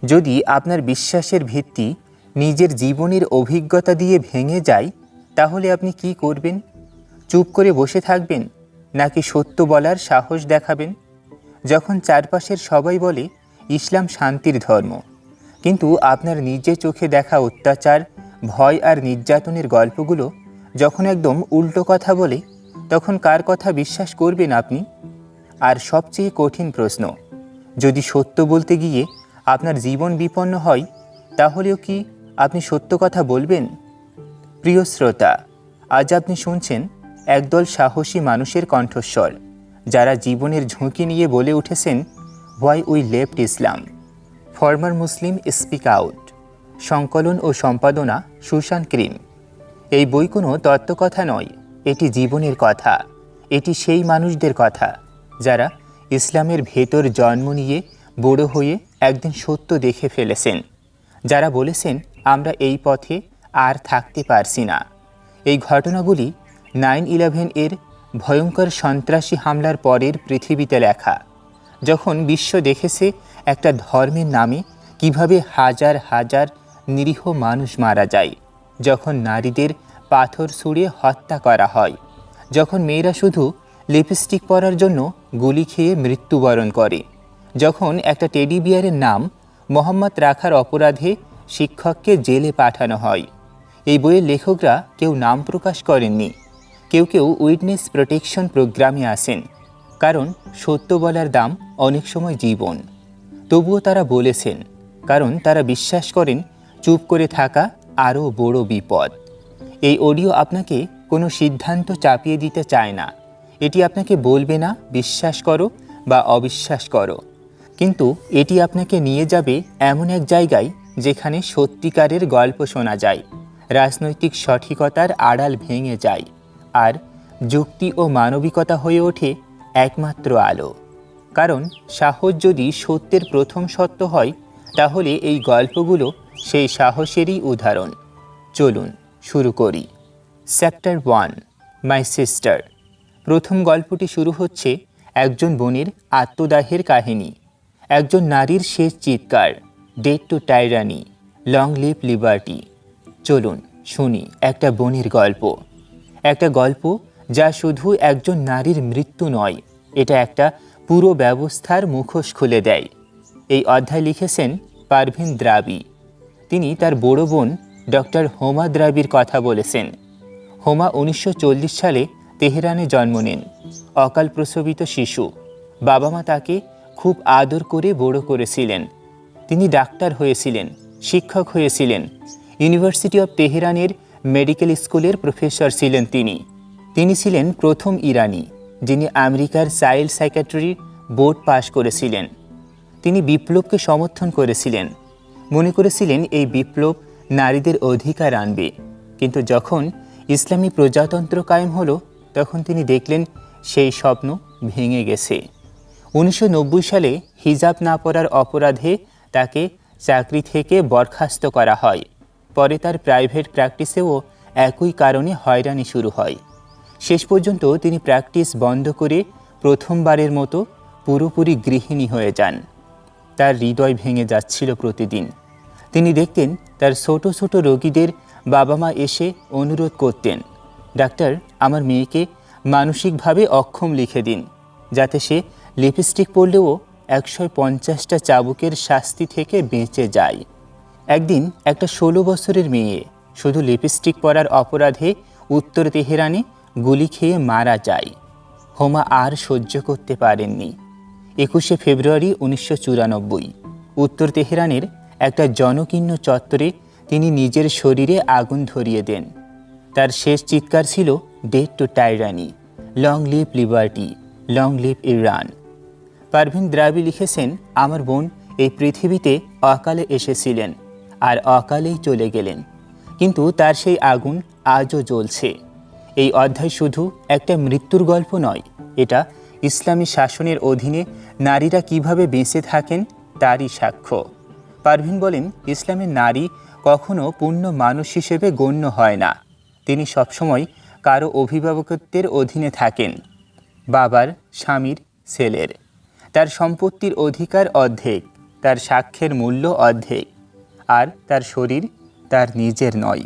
যদি আপনার বিশ্বাসের ভিত্তি নিজের জীবনের অভিজ্ঞতা দিয়ে ভেঙে যায়, তাহলে আপনি কি করবেন? চুপ করে বসে থাকবেন, নাকি সত্য বলার সাহস দেখাবেন? যখন চারপাশের সবাই বলে ইসলাম শান্তির ধর্ম, কিন্তু আপনার নিজের চোখে দেখা অত্যাচার, ভয় আর নির্যাতনের গল্পগুলো যখন একদম উল্টো কথা বলে, তখন কার কথা বিশ্বাস করবেন আপনি? আর সবচেয়ে কঠিন প্রশ্ন, যদি সত্য বলতে গিয়ে আপনার জীবন বিপন্ন হয়, তাহলেও কি আপনি সত্য কথা বলবেন? প্রিয় শ্রোতা, আজ আপনি শুনছেন একদল সাহসী মানুষের কণ্ঠস্বর, যারা জীবনের ঝুঁকি নিয়ে বলে উঠেছেন, why we left Islam. Former Muslim speak out. সংকলন ও সম্পাদনা সুশান ক্রিম। এই বই কোনো তত্ত্বকথা নয়, এটি জীবনের কথা। এটি সেই মানুষদের কথা যারা ইসলামের ভেতর জন্ম নিয়ে বড় হয়ে একদিন সত্য দেখে ফেলেছেন, যারা বলেছেন আমরা এই পথে আর থাকতে পারছি না। এই ঘটনাগুলি 9/11 এর ভয়ঙ্কর সন্ত্রাসী হামলার পরের পৃথিবীতে লেখা, যখন বিশ্ব দেখেছে একটা ধর্মের নামে কিভাবে হাজার হাজার নিরীহ মানুষ মারা যায়, যখন নারীদের পাথর ছুঁড়ে হত্যা করা হয়, যখন মেয়েরা শুধু লিপস্টিক পরার জন্য গুলি খেয়ে মৃত্যুবরণ করে, যখন একটা টেডি বিয়ারের নাম মোহাম্মদ রাখার অপরাধে শিক্ষককে জেলে পাঠানো হয়। এই বইয়ের লেখকরা কেউ নাম প্রকাশ করেননি, কেউ কেউ উইটনেস প্রোটেকশন প্রোগ্রামে আসেন, কারণ সত্য বলার দাম অনেক সময় জীবন। তবুও তারা বলেছেন, কারণ তারা বিশ্বাস করেন চুপ করে থাকা আরও বড় বিপদ। এই অডিও আপনাকে কোনো সিদ্ধান্ত চাপিয়ে দিতে চায় না, এটি আপনাকে বলবে না বিশ্বাস করো বা অবিশ্বাস করো, কিন্তু এটি আপনাকে নিয়ে যাবে এমন এক জায়গায় যেখানে সত্যিকারের গল্প শোনা যায়, রাজনৈতিক সঠিকতার আড়াল ভেঙে যায়, আর যুক্তি ও মানবিকতা হয়ে ওঠে একমাত্র আলো। কারণ সাহস যদি সত্যের প্রথম সত্য হয়, তাহলে এই গল্পগুলো সেই সাহসেরই উদাহরণ। চলুন শুরু করি। Chapter 1, my sister. প্রথম গল্পটি শুরু হচ্ছে একজন বোনের আত্মদাহের কাহিনী, একজন নারীর শেষ চিৎকার, death to tyranny, long live liberty. চলুন শুনি একটা বোনের গল্প, একটা গল্প যা শুধু একজন নারীর মৃত্যু নয়, এটা একটা পুরো ব্যবস্থার মুখোশ খুলে দেয়। এই অধ্যায় লিখেছেন পারভিন দ্রাবি। তিনি তার বড় বোন ডক্টর হোমা দ্রাবির কথা বলেছেন। হোমা 1940 সালে তেহরানে জন্ম নেন, অকাল প্রসবিত শিশু। বাবা মা তাকে খুব আদর করে বড় করেছিলেন। তিনি ডাক্তার হয়েছিলেন, শিক্ষক হয়েছিলেন, ইউনিভার্সিটি অব তেহরানের মেডিকেল স্কুলের প্রফেসর ছিলেন তিনি ছিলেন প্রথম ইরানি যিনি আমেরিকার চাইল্ড সাইকিয়াট্রি বোর্ড পাশ করেছিলেন। তিনি বিপ্লবকে সমর্থন করেছিলেন, মনে করেছিলেন এই বিপ্লব নারীদের অধিকার আনবে। কিন্তু যখন ইসলামী প্রজাতন্ত্র কায়েম হলো, তখন তিনি দেখলেন সেই স্বপ্ন ভেঙে গেছে। 1990 সালে হিজাব না পরার অপরাধে তাকে চাকরি থেকে বরখাস্ত করা হয়। পরে তার প্রাইভেট প্র্যাকটিসেও একই কারণে হয়রানি শুরু হয়। শেষ পর্যন্ত তিনি প্র্যাকটিস বন্ধ করে প্রথমবারের মতো পুরোপুরি গৃহিণী হয়ে যান। তার হৃদয় ভেঙে যাচ্ছিল প্রতিদিন। তিনি দেখতেন তার ছোট ছোট রোগীদের বাবা মা এসে অনুরোধ করতেন, ডাক্তার, আমার মেয়েকে মানসিকভাবে অক্ষম লিখে দিন, যাতে সে লিপস্টিক পরলেও 150টা চাবুকের শাস্তি থেকে বেঁচে যায়। একদিন একটা 16 বছরের মেয়ে শুধু লিপস্টিক পরার অপরাধে উত্তর তেহরানে গুলি খেয়ে মারা যায়। হোমা আর সহ্য করতে পারেননি। 21শে ফেব্রুয়ারি 1994 উত্তর তেহরানের একটা জনকীর্ণ চত্বরে তিনি নিজের শরীরে আগুন ধরিয়ে দেন। তার শেষ চিৎকার ছিল death to tyranny, long live liberty, long live Iran. Parvin Darabi লিখেছেন, আমার বোন এই পৃথিবীতে অকালে এসেছিলেন আর অকালেই চলে গেলেন, কিন্তু তার সেই আগুন আজও জ্বলছে। এই অধ্যায় শুধু একটা মৃত্যুর গল্প নয়, এটা ইসলামী শাসনের অধীনে নারীরা কিভাবে বেঁচে থাকেন তারই সাক্ষ্য। পারভিন বলেন, ইসলামের নারী কখনো পূর্ণ মানুষ হিসেবে গণ্য হয় না। তিনি সবসময় কারো অভিভাবকত্বের অধীনে থাকেন, বাবার, স্বামীর, ছেলের। তার সম্পত্তির অধিকার অর্ধেক, তার সাক্ষ্যের মূল্য অর্ধেক, আর তার শরীর তার নিজের নয়।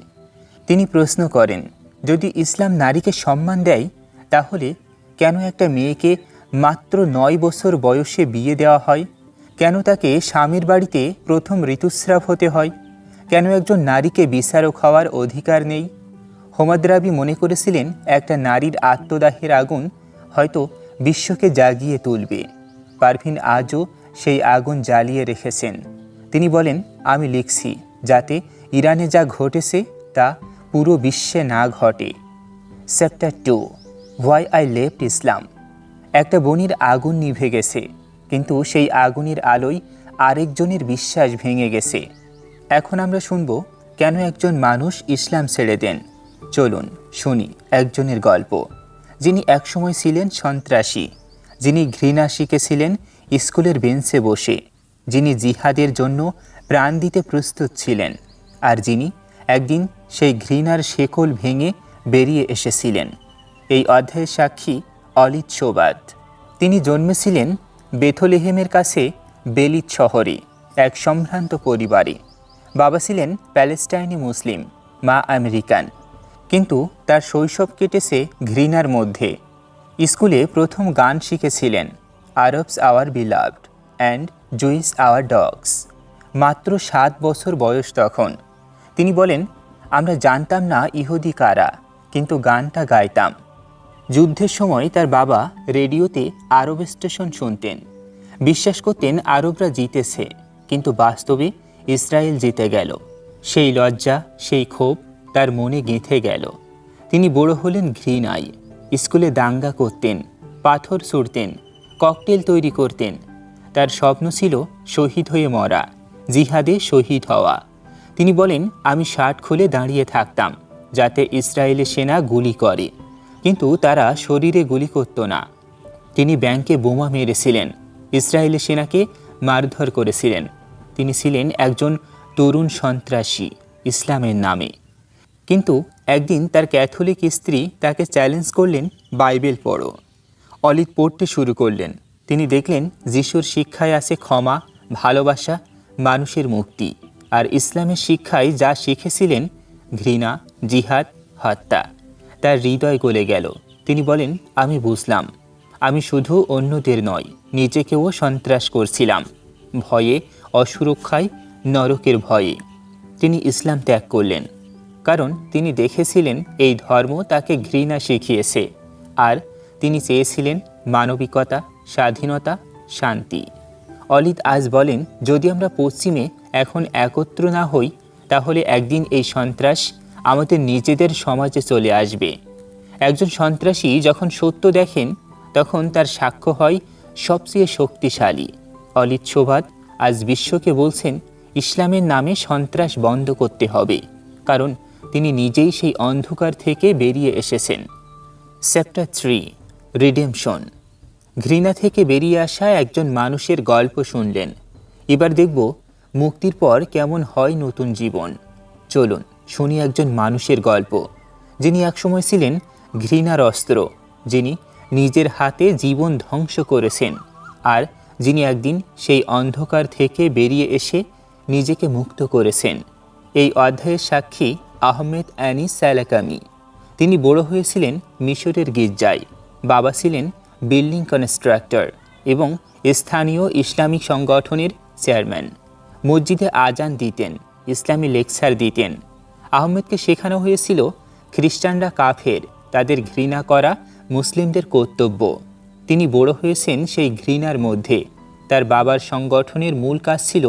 তিনি প্রশ্ন করেন, যদি ইসলাম নারীকে সম্মান দেয়, তাহলে কেন একটা মেয়েকে মাত্র 9 বছর বয়সে বিয়ে দেওয়া হয়? কেন তাকে স্বামীর বাড়িতে প্রথম ঋতুস্রাব হতে হয়? কেন একজন নারীকে বিচারক হওয়ার অধিকার নেই? হোমাদ্রাবি মনে করেছিলেন একটা নারীর আত্মদাহের আগুন হয়তো বিশ্বকে জাগিয়ে তুলবে। পারভিন আজও সেই আগুন জ্বালিয়ে রেখেছেন। তিনি বলেন, আমি লিখছি যাতে ইরানে যা ঘটেছে তা পুরো বিশ্বে না ঘটে। চ্যাপ্টার 2, হোয়াই আই লেফট ইসলাম। একটা বনির আগুন নিভে গেছে, কিন্তু সেই আগুনের আলোয় আরেকজনের বিশ্বাস ভেঙে গেছে। এখন আমরা শুনব কেন একজন মানুষ ইসলাম ছেড়ে দেন। চলুন শুনি একজনের গল্প, যিনি একসময় ছিলেন সন্ত্রাসী, যিনি ঘৃণা শিখেছিলেন স্কুলের বেঞ্চে বসে, যিনি জিহাদের জন্য প্রাণ দিতে প্রস্তুত ছিলেন, আর যিনি একদিন সেই ঘৃণার শেকল ভেঙে বেরিয়ে এসেছিলেন। এই অধ্যায়ের সাক্ষী অলিদ শোবাত। তিনি জন্মেছিলেন বেথলেহেমের কাছে বেলিত শহরে এক সম্ভ্রান্ত পরিবারে। বাবা ছিলেন প্যালেস্টাইনি মুসলিম, মা আমেরিকান। কিন্তু তার শৈশব কেটেছে ঘৃণার মধ্যে। স্কুলে প্রথম গান শিখেছিলেন Arabs our beloved and Jews our dogs. মাত্র 7 বছর বয়স তখন। তিনি বলেন, আমরা জানতাম না ইহুদি কারা, কিন্তু গানটা গাইতাম। যুদ্ধের সময় তার বাবা রেডিওতে আরব স্টেশন শুনতেন। বিশ্বাস করতেন আরবরা জিতেছে, কিন্তু বাস্তবে ইসরায়েল জিতে গেল। সেই লজ্জা, সেই ক্ষোভ তার মনে গেঁথে গেল। তিনি বড় হলেন ঘৃণায়। স্কুলে দাঙ্গা করতেন, পাথর ছুঁড়তেন, ককটেল তৈরি করতেন। তার স্বপ্ন ছিল শহীদ হয়ে মরা, জিহাদে শহীদ হওয়া। তিনি বলেন, আমি শার্ট খুলে দাঁড়িয়ে থাকতাম যাতে ইসরায়েলের সেনা গুলি করে, কিন্তু তারা শরীরে গুলি করত না। তিনি ব্যাংকে বোমা মেরেছিলেন, ইসরায়েলের সেনাকে মারধর করেছিলেন। তিনি ছিলেন একজন তরুণ সন্ত্রাসী ইসলামের নামে। কিন্তু একদিন তার ক্যাথলিক স্ত্রী তাকে চ্যালেঞ্জ করলেন, বাইবেল পড়ো। অলিদ পড়তে শুরু করলেন। তিনি দেখলেন যিশুর শিক্ষায় আছে ক্ষমা, ভালোবাসা, মানুষের মুক্তি। আর ইসলামের শিক্ষায় যা শিখেছিলেন, ঘৃণা, জিহাদ, হত্যা। তার হৃদয় গলে গেল। তিনি বলেন, আমি বুঝলাম, আমি শুধু অন্যদের নয়, নিজেকেও সন্ত্রাস করছিলাম, ভয়ে, অসুরক্ষায়, নরকের ভয়ে। তিনি ইসলাম ত্যাগ করলেন, কারণ তিনি দেখেছিলেন এই ধর্ম তাকে ঘৃণা শিখিয়েছে, আর তিনি চেয়েছিলেন মানবিকতা, স্বাধীনতা, শান্তি। অলিদ আজ বলেন, যদি আমরা পশ্চিমে এখন একত্র না হই, তাহলে একদিন এই সন্ত্রাস আমাদের নিজেদের সমাজে চলে আসবে। একজন সন্ত্রাসী যখন সত্য দেখেন, তখন তার সাক্ষ্য হয় সবচেয়ে শক্তিশালী। অলিদ শোবাত আজ বিশ্বকে বলছেন, ইসলামের নামে সন্ত্রাস বন্ধ করতে হবে, কারণ তিনি নিজেই সেই অন্ধকার থেকে বেরিয়ে এসেছেন। Chapter 3, redemption. ঘৃণা থেকে বেরিয়ে আসা একজন মানুষের গল্প শুনলেন। এবার দেখব মুক্তির পর কেমন হয় নতুন জীবন। চলুন শুনি একজন মানুষের গল্প, যিনি একসময় ছিলেন ঘৃণার অস্ত্র, যিনি নিজের হাতে জীবন ধ্বংস করেছেন, আর যিনি একদিন সেই অন্ধকার থেকে বেরিয়ে এসে নিজেকে মুক্ত করেছেন। এই অধ্যায়ের সাক্ষী আহমেদ আনিস সালাকামি। তিনি বড় হয়েছিলেন মিশরের গির্জায়। বাবা ছিলেন বিল্ডিং কনস্ট্রাক্টর এবং স্থানীয় ইসলামিক সংগঠনের চেয়ারম্যান। মসজিদে আজান দিতেন, ইসলামী লেকচার দিতেন। আহমেদকে শেখানো হয়েছিল খ্রিস্টানরা কাফের, তাদের ঘৃণা করা মুসলিমদের কর্তব্য। তিনি বড় হয়েছেন সেই ঘৃণার মধ্যে। তার বাবার সংগঠনের মূল কাজ ছিল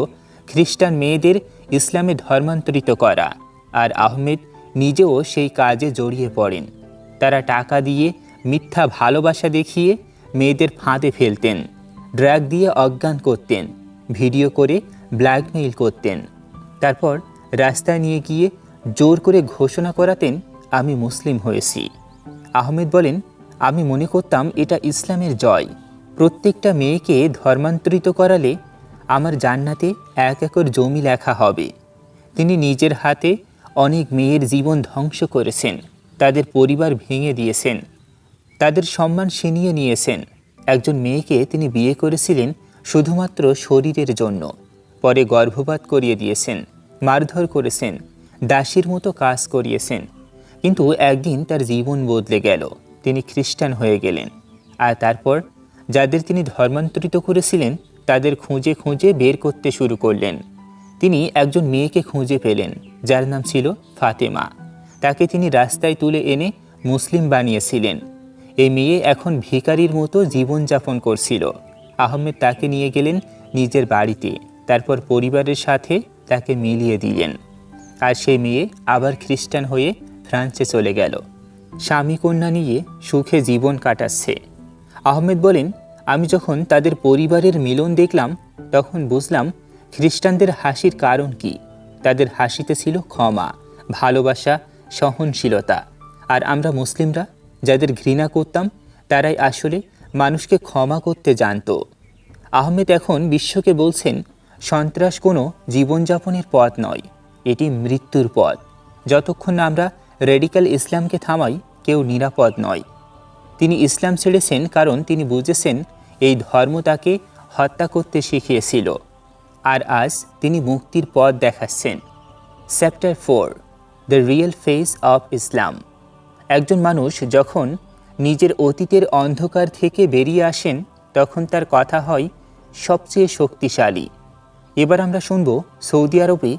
খ্রিস্টান মেয়েদের ইসলামে ধর্মান্তরিত করা, আর আহমেদ নিজেও সেই কাজে জড়িয়ে পড়েন। তারা টাকা দিয়ে, মিথ্যা ভালোবাসা দেখিয়ে মেয়েদের ফাঁদে ফেলতেন, ড্রাগ দিয়ে অজ্ঞান করতেন, ভিডিও করে ব্ল্যাকমেইল করতেন। তারপর রাস্তায় নিয়ে গিয়ে জোর করে ঘোষণা করাতেন, আমি মুসলিম হয়েছি। আহমেদ বলেন, আমি মনে করতাম এটা ইসলামের জয়। প্রত্যেকটা মেয়েকে ধর্মান্তরিত করালে আমার জান্নাতে 1 একর জমি লেখা হবে। তিনি নিজের হাতে অনেক মেয়ের জীবন ধ্বংস করেছেন, তাদের পরিবার ভেঙে দিয়েছেন, তাদের সম্মান ছিনিয়ে নিয়েছেন। একজন মেয়েকে তিনি বিয়ে করেছিলেন শুধুমাত্র শরীরের জন্য, পরে গর্ভপাত করিয়ে দিয়েছেন, মারধর করেছেন, দাসীর মতো কাজ করিয়েছেন। কিন্তু একদিন তার জীবন বদলে গেল, তিনি খ্রিস্টান হয়ে গেলেন। আর তারপর যাদের তিনি ধর্মান্তরিত করেছিলেন তাদের খুঁজে খুঁজে বের করতে শুরু করলেন। তিনি একজন মেয়েকে খুঁজে পেলেন যার নাম ছিল ফাতেমা। তাকে তিনি রাস্তায় তুলে এনে মুসলিম বানিয়েছিলেন। এই মেয়ে এখন ভিখারির মতো জীবনযাপন করছিল। আহমেদ তাকে নিয়ে গেলেন নিজের বাড়িতে, তারপর পরিবারের সাথে তাকে মিলিয়ে দিলেন। আর সেই মেয়ে আবার খ্রিস্টান হয়ে ফ্রান্সে চলে গেল, স্বামী কন্যা নিয়ে সুখে জীবন কাটাচ্ছে। আহমেদ বলেন, আমি যখন তাদের পরিবারের মিলন দেখলাম তখন বুঝলাম খ্রিস্টানদের হাসির কারণ কি। তাদের হাসিতে ছিল ক্ষমা, ভালোবাসা, সহনশীলতা। আর আমরা মুসলিমরা যাদের ঘৃণা করতাম তারাই আসলে মানুষকে ক্ষমা করতে জানত। আহমেদ এখন বিশ্বকে বলছেন, সন্ত্রাস কোনো জীবনযাপনের পথ নয়, এটি মৃত্যুর পথ। যতক্ষণ না আমরা রেডিক্যাল ইসলামকে থামাই কেউ নিরাপদ নয়। তিনি ইসলাম ছেড়েছেন কারণ তিনি বুঝেছেন এই ধর্ম তাকে হত্যা করতে শিখিয়েছিল। আর আজ তিনি মুক্তির পথ দেখাচ্ছেন। Chapter 4, the real face of Islam. একজন মানুষ যখন নিজের অতীতের অন্ধকার থেকে বেরিয়ে আসেন তখন তার কথা হয় সবচেয়ে শক্তিশালী। এবার আমরা শুনব সৌদি আরবে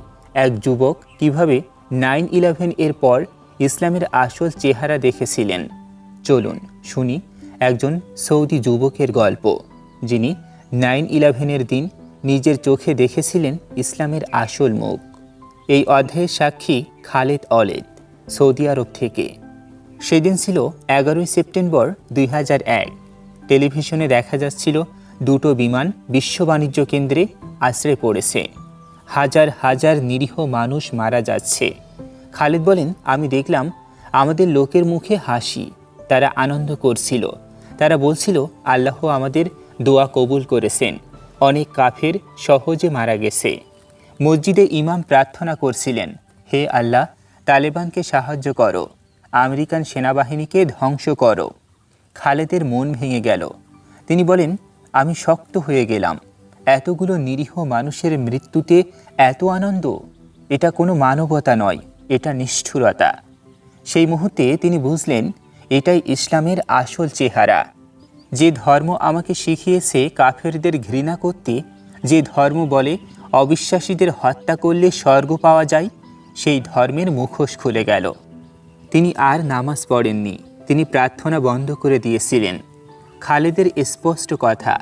এক যুবক কিভাবে 9/11 এর পর ইসলামের আসল চেহারা দেখেছিলেন। চলুন শুনি একজন সৌদি যুবকের গল্প, যিনি 9/11 দিন নিজের চোখে দেখেছিলেন ইসলামের আসল মুখ। এই অধ্যায়ের সাক্ষী খালেদ অলেদ, সৌদি আরব থেকে। সেদিন ছিল 11 সেপ্টেম্বর 2001। টেলিভিশনে দেখা যাচ্ছিল দুটো বিমান বিশ্ব বাণিজ্য কেন্দ্রে আছড়ে পড়েছে। হাজার হাজার নিরীহ মানুষ মারা যাচ্ছে। খালেদ বলেন, আমি দেখলাম আমাদের লোকের মুখে হাসি, তারা আনন্দ করছিল। তারা বলছিল, আল্লাহ আমাদের দোয়া কবুল করেছেন। অনেক কাফের সহজে মারা গেছে। মসজিদে ইমাম প্রার্থনা করছিলেন, হে আল্লাহ, তালেবানকে সাহায্য করো, আমেরিকান সেনাবাহিনীকে ধ্বংস করো। খালেদের মন ভেঙে গেল। তিনি বলেন, আমি শক্ত হয়ে গেলাম। এতগুলো নিরীহ মানুষের মৃত্যুতে এত আনন্দ, এটা কোনো মানবতা নয়, এটা নিষ্ঠুরতা। সেই মুহূর্তে তিনি বুঝলেন এটাই ইসলামের আসল চেহারা। যে ধর্ম আমাকে শিখিয়েছে কাফেরদের ঘৃণা করতে, যে ধর্ম বলে অবিশ্বাসীদের হত্যা করলে স্বর্গ পাওয়া যায়, সেই ধর্মের মুখোশ খুলে গেল। তিনি আর নামাজ পড়েননি, তিনি প্রার্থনা বন্ধ করে দিয়েছিলেন। খালেদের স্পষ্ট কথা,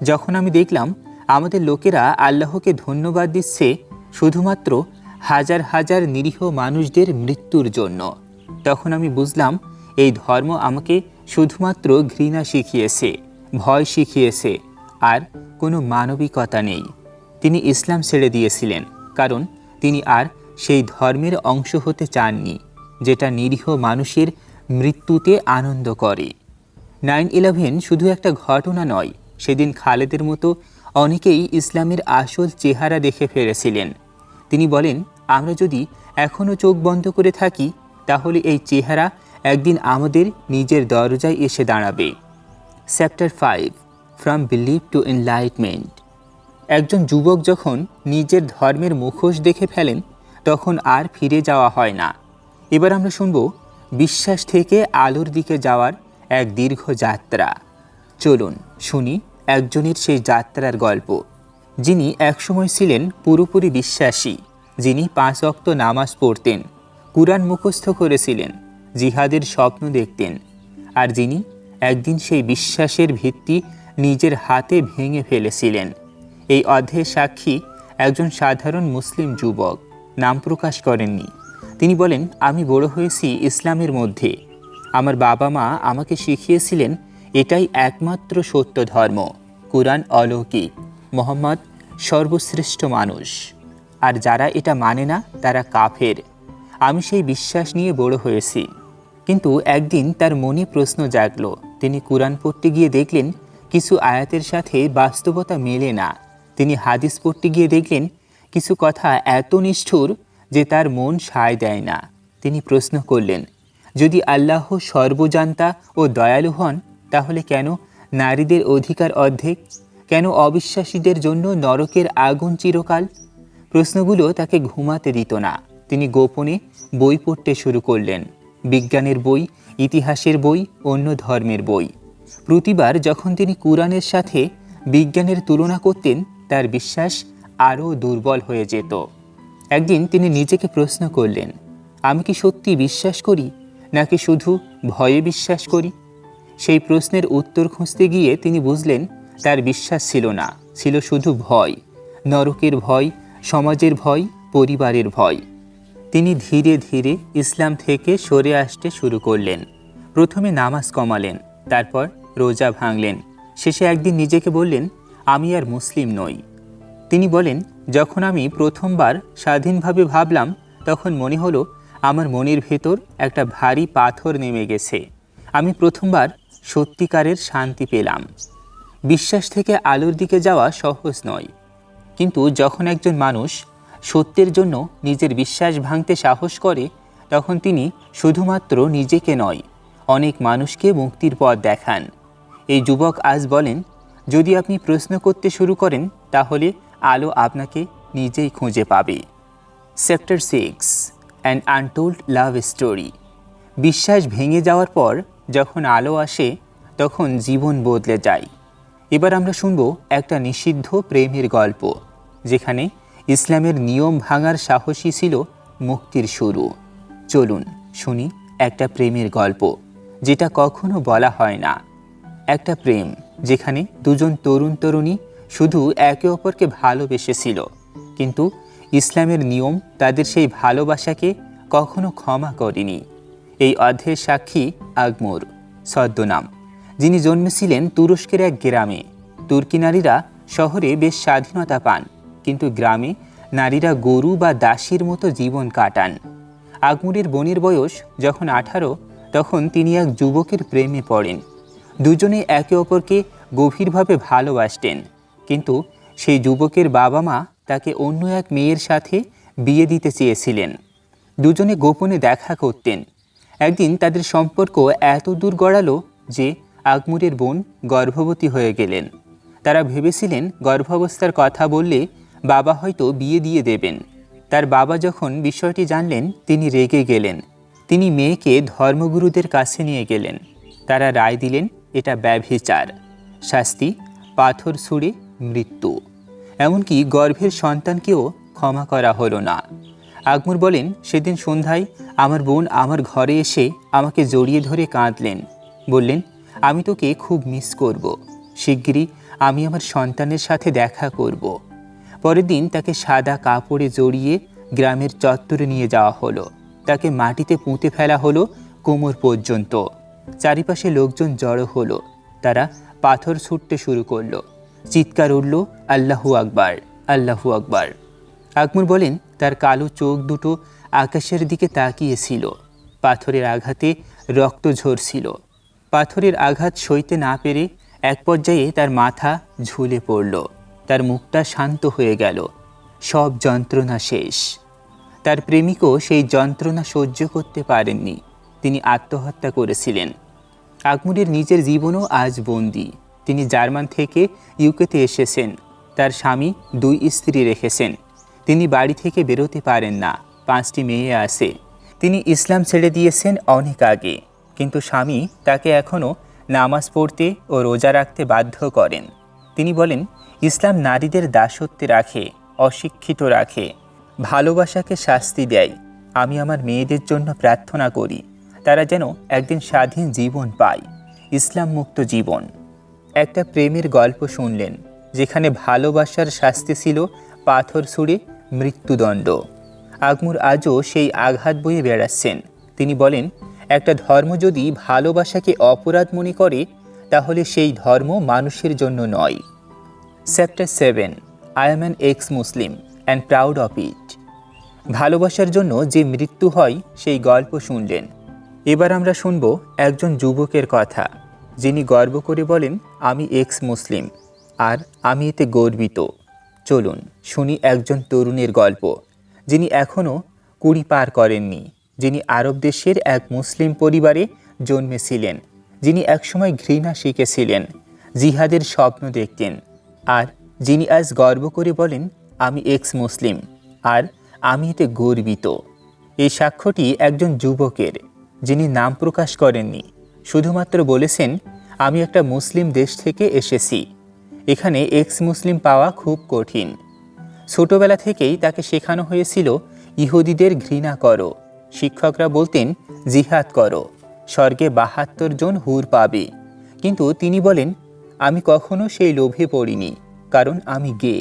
যখন আমি দেখলাম আমাদের লোকেরা আল্লাহকে ধন্যবাদ দিচ্ছে শুধুমাত্র হাজার হাজার নিরীহ মানুষদের মৃত্যুর জন্য, তখন আমি বুঝলাম এই ধর্ম আমাকে শুধুমাত্র ঘৃণা শিখিয়েছে, ভয় শিখিয়েছে, আর কোনো মানবিকতা নেই। তিনি ইসলাম ছেড়ে দিয়েছিলেন কারণ তিনি আর সেই ধর্মের অংশ হতে চাননি যেটা নিরীহ মানুষের মৃত্যুতে আনন্দ করে। 9/11 শুধু একটা ঘটনা নয়, সেদিন খালেদের মতো অনেকেই ইসলামের আসল চেহারা দেখে ফেলেছিলেন। তিনি বলেন, আমরা যদি এখনও চোখ বন্ধ করে থাকি তাহলে এই চেহারা একদিন আমাদের নিজের দরজায় এসে দাঁড়াবে। Chapter 5, from believe two enlightenment. একজন যুবক যখন নিজের ধর্মের মুখোশ দেখে ফেলেন তখন আর ফিরে যাওয়া হয় না। এবার আমরা শুনব বিশ্বাস থেকে আলোর দিকে যাওয়ার এক দীর্ঘ যাত্রা। চলুন শুনি একজনের সেই যাত্রার গল্প, যিনি একসময় ছিলেন পুরোপুরি বিশ্বাসী, যিনি 5 ওয়াক্ত নামাজ পড়তেন, কুরআন মুখস্থ করেছিলেন, জিহাদের স্বপ্ন দেখতেন, আর যিনি একদিন সেই বিশ্বাসের ভিত্তি নিজের হাতে ভেঙে ফেলেছিলেন। এই অধ্যায়ের সাক্ষী একজন সাধারণ মুসলিম যুবক, নাম প্রকাশ করেননি। তিনি বলেন, আমি বড় হয়েছি ইসলামের মধ্যে। আমার বাবা মা আমাকে শিখিয়েছিলেন এটাই একমাত্র সত্য ধর্ম, কুরআন অলৌকিক, মুহাম্মদ সর্বশ্রেষ্ঠ মানুষ, আর যারা এটা মানে না তারা কাফের। আমি সেই বিশ্বাস নিয়ে বড় হয়েছি। কিন্তু একদিন তার মনে প্রশ্ন জাগলো। তিনি কুরআন পড়তে গিয়ে দেখলেন কিছু আয়াতের সাথে বাস্তবতা মেলে না। তিনি হাদিস পড়তে গিয়ে দেখলেন কিছু কথা এত নিষ্ঠুর যে তার মন সায় দেয় না। তিনি প্রশ্ন করলেন, যদি আল্লাহ সর্বজান্তা ও দয়ালু হন তাহলে কেন নারীদের অধিকার অর্ধেক? কেন অবিশ্বাসীদের জন্য নরকের আগুন চিরকাল? প্রশ্নগুলো তাকে ঘুমাতে দিত না। তিনি গোপনে বই পড়তে শুরু করলেন, বিজ্ঞানের বই, ইতিহাসের বই, অন্য ধর্মের বই। প্রতিবার যখন তিনি কুরআনের সাথে বিজ্ঞানের তুলনা করতেন, তার বিশ্বাস আরও দুর্বল হয়ে যেত। একদিন তিনি নিজেকে প্রশ্ন করলেন, আমি কি সত্যি বিশ্বাস করি নাকি শুধু ভয়ে বিশ্বাস করি? সেই প্রশ্নের উত্তর খুঁজতে গিয়ে তিনি বুঝলেন তার বিশ্বাস ছিল না, ছিল শুধু ভয়। নরকের ভয়, সমাজের ভয়, পরিবারের ভয়। তিনি ধীরে ধীরে ইসলাম থেকে সরে আসতে শুরু করলেন। প্রথমে নামাজ কমালেন, তারপর রোজা ভাঙলেন। শেষে একদিন নিজেকে বললেন, আমি আর মুসলিম নই। তিনি বলেন, যখন আমি প্রথমবার স্বাধীনভাবে ভাবলাম, তখন মনে হলো আমার মনের ভেতর একটা ভারী পাথর নেমে গেছে। আমি প্রথমবার সত্যিকারের শান্তি পেলাম। বিশ্বাস থেকে আলোর দিকে যাওয়া সহজ নয়, কিন্তু যখন একজন মানুষ সত্যের জন্য নিজের বিশ্বাস ভাঙতে সাহস করে, তখন তিনি শুধুমাত্র নিজেকে নয়, অনেক মানুষকে মুক্তির পথ দেখান। এই যুবক আজ বলেন, যদি আপনি প্রশ্ন করতে শুরু করেন, তাহলে আলো আপনাকে নিজেই খুঁজে পাবে। Chapter 6, an untold love story. বিশ্বাস ভেঙে যাওয়ার পর যখন আলো আসে, তখন জীবন বদলে যায়। এবার আমরা শুনব একটা নিষিদ্ধ প্রেমের গল্প, যেখানে ইসলামের নিয়ম ভাঙার সাহসী ছিল মুক্তির শুরু। চলুন শুনি একটা প্রেমের গল্প, যেটা কখনো বলা হয় না। একটা প্রেম যেখানে দুজন তরুণ তরুণী শুধু একে অপরকে ভালোবেসেছিল, কিন্তু ইসলামের নিয়ম তাদের সেই ভালোবাসাকে কখনো ক্ষমা করেনি। এই অধ্যায়ের সাক্ষী আগমুর ছদ্মনাম, যিনি জন্মেছিলেন তুরস্কের এক গ্রামে। তুর্কি নারীরা শহরে বেশ স্বাধীনতা পান, কিন্তু গ্রামে নারীরা গরু বা দাসীর মতো জীবন কাটান। আগমুরের বোনের বয়স যখন 18, তখন তিনি এক যুবকের প্রেমে পড়েন। দুজনে একে অপরকে গভীরভাবে ভালোবাসতেন, কিন্তু সেই যুবকের বাবা মা তাকে অন্য এক মেয়ের সাথে বিয়ে দিতে চেয়েছিলেন। দুজনে গোপনে দেখা করতেন। একদিন তাদের সম্পর্ক এত দূর গড়ালো যে আগমুরের বোন গর্ভবতী হয়ে গেলেন। তারা ভেবেছিলেন গর্ভাবস্থার কথা বললে বাবা হয়তো বিয়ে দিয়ে দেবেন। তার বাবা যখন বিষয়টি জানলেন, তিনি রেগে গেলেন। তিনি মেয়েকে ধর্মগুরুদের কাছে নিয়ে গেলেন। তারা রায় দিলেন, এটা ব্যভিচার, শাস্তি পাথর ছুঁড়ে মৃত্যু। এমনকি গর্ভের সন্তানকেও ক্ষমা করা হলো না। আগমুর বলেন, সেদিন সন্ধ্যায় আমার বোন আমার ঘরে এসে আমাকে জড়িয়ে ধরে কাঁদলেন। বললেন, আমি তোকে খুব মিস করব। শিগগিরই আমি আমার সন্তানের সাথে দেখা করব। পরের দিন তাকে সাদা কাপড়ে জড়িয়ে গ্রামের চত্বরে নিয়ে যাওয়া হলো। তাকে মাটিতে পুঁতে ফেলা হলো কোমর পর্যন্ত। চারিপাশে লোকজন জড়ো হলো। তারা পাথর ছুটতে শুরু করলো। চিৎকার উঠল, আল্লাহু আকবার, আল্লাহু আকবার। আগমুর বলেন, তার কালো চোখ দুটো আকাশের দিকে তাকিয়েছিল। পাথরের আঘাতে রক্ত ঝরছিল। পাথরের আঘাত সইতে না পেরে এক পর্যায়ে তার মাথা ঝুলে পড়ল। তার মুখটা শান্ত হয়ে গেল। সব যন্ত্রণা শেষ। তার প্রেমিকও সেই যন্ত্রণা সহ্য করতে পারেননি। তিনি আত্মহত্যা করেছিলেন। আগমুরের নিজের জীবনও আজ বন্দী। তিনি জার্মান থেকে ইউকেতে এসেছেন। তার স্বামী 2 স্ত্রী রেখেছেন। তিনি বাড়ি থেকে বেরোতে পারেন না। 5টি মেয়ে আছে। তিনি ইসলাম ছেড়ে দিয়েছেন অনেক আগে, কিন্তু স্বামী তাকে এখনও নামাজ পড়তে ও রোজা রাখতে বাধ্য করেন। তিনি বলেন, ইসলাম নারীদের দাসত্বে রাখে, অশিক্ষিত রাখে, ভালোবাসাকে শাস্তি দেয়। আমি আমার মেয়েদের জন্য প্রার্থনা করি, তারা যেন একদিন স্বাধীন জীবন পায়, ইসলাম মুক্ত জীবন। একটা প্রেমের গল্প শুনলেন, যেখানে ভালোবাসার শাস্তি ছিল পাথর ছুঁড়ে মৃত্যুদণ্ড। আগমুর আজও সেই আঘাত বয়ে বেড়াচ্ছেন। তিনি বলেন, একটা ধর্ম যদি ভালোবাসাকে অপরাধ মনে করে, তাহলে সেই ধর্ম মানুষের জন্য নয়। Chapter 7, I am an x Muslim and proud of it. ভালোবাসার জন্য যে মৃত্যু হয়, সেই গল্প শুনলেন। এবার আমরা শুনব একজন যুবকের কথা, যিনি গর্ব করে বলেন, আমি এক্স মুসলিম আর আমি এতে গর্বিত। চলুন শুনি একজন তরুণের গল্প, যিনি এখনও 20 পার করেননি, যিনি আরব দেশের এক মুসলিম পরিবারে জন্মেছিলেন, যিনি একসময় ঘৃণা শিখেছিলেন, জিহাদের স্বপ্ন দেখতেন, আর যিনি আজ গর্ব করে বলেন আমি এক্স মুসলিম আর আমি এতে গর্বিত। এই সাক্ষ্যটি একজন যুবকের, যিনি নাম প্রকাশ করেননি, শুধুমাত্র বলেছেন আমি একটা মুসলিম দেশ থেকে এসেছি, এখানে এক্স মুসলিম পাওয়া খুব কঠিন। ছোটবেলা থেকেই তাকে শেখানো হয়েছিল ইহুদিদের ঘৃণা করো, শিক্ষকরা বলতেন জিহাদ করো, স্বর্গে ৭২ জন হুর পাবে। কিন্তু তিনি বলেন আমি কখনো সেই লোভে পড়িনি, কারণ আমি গে।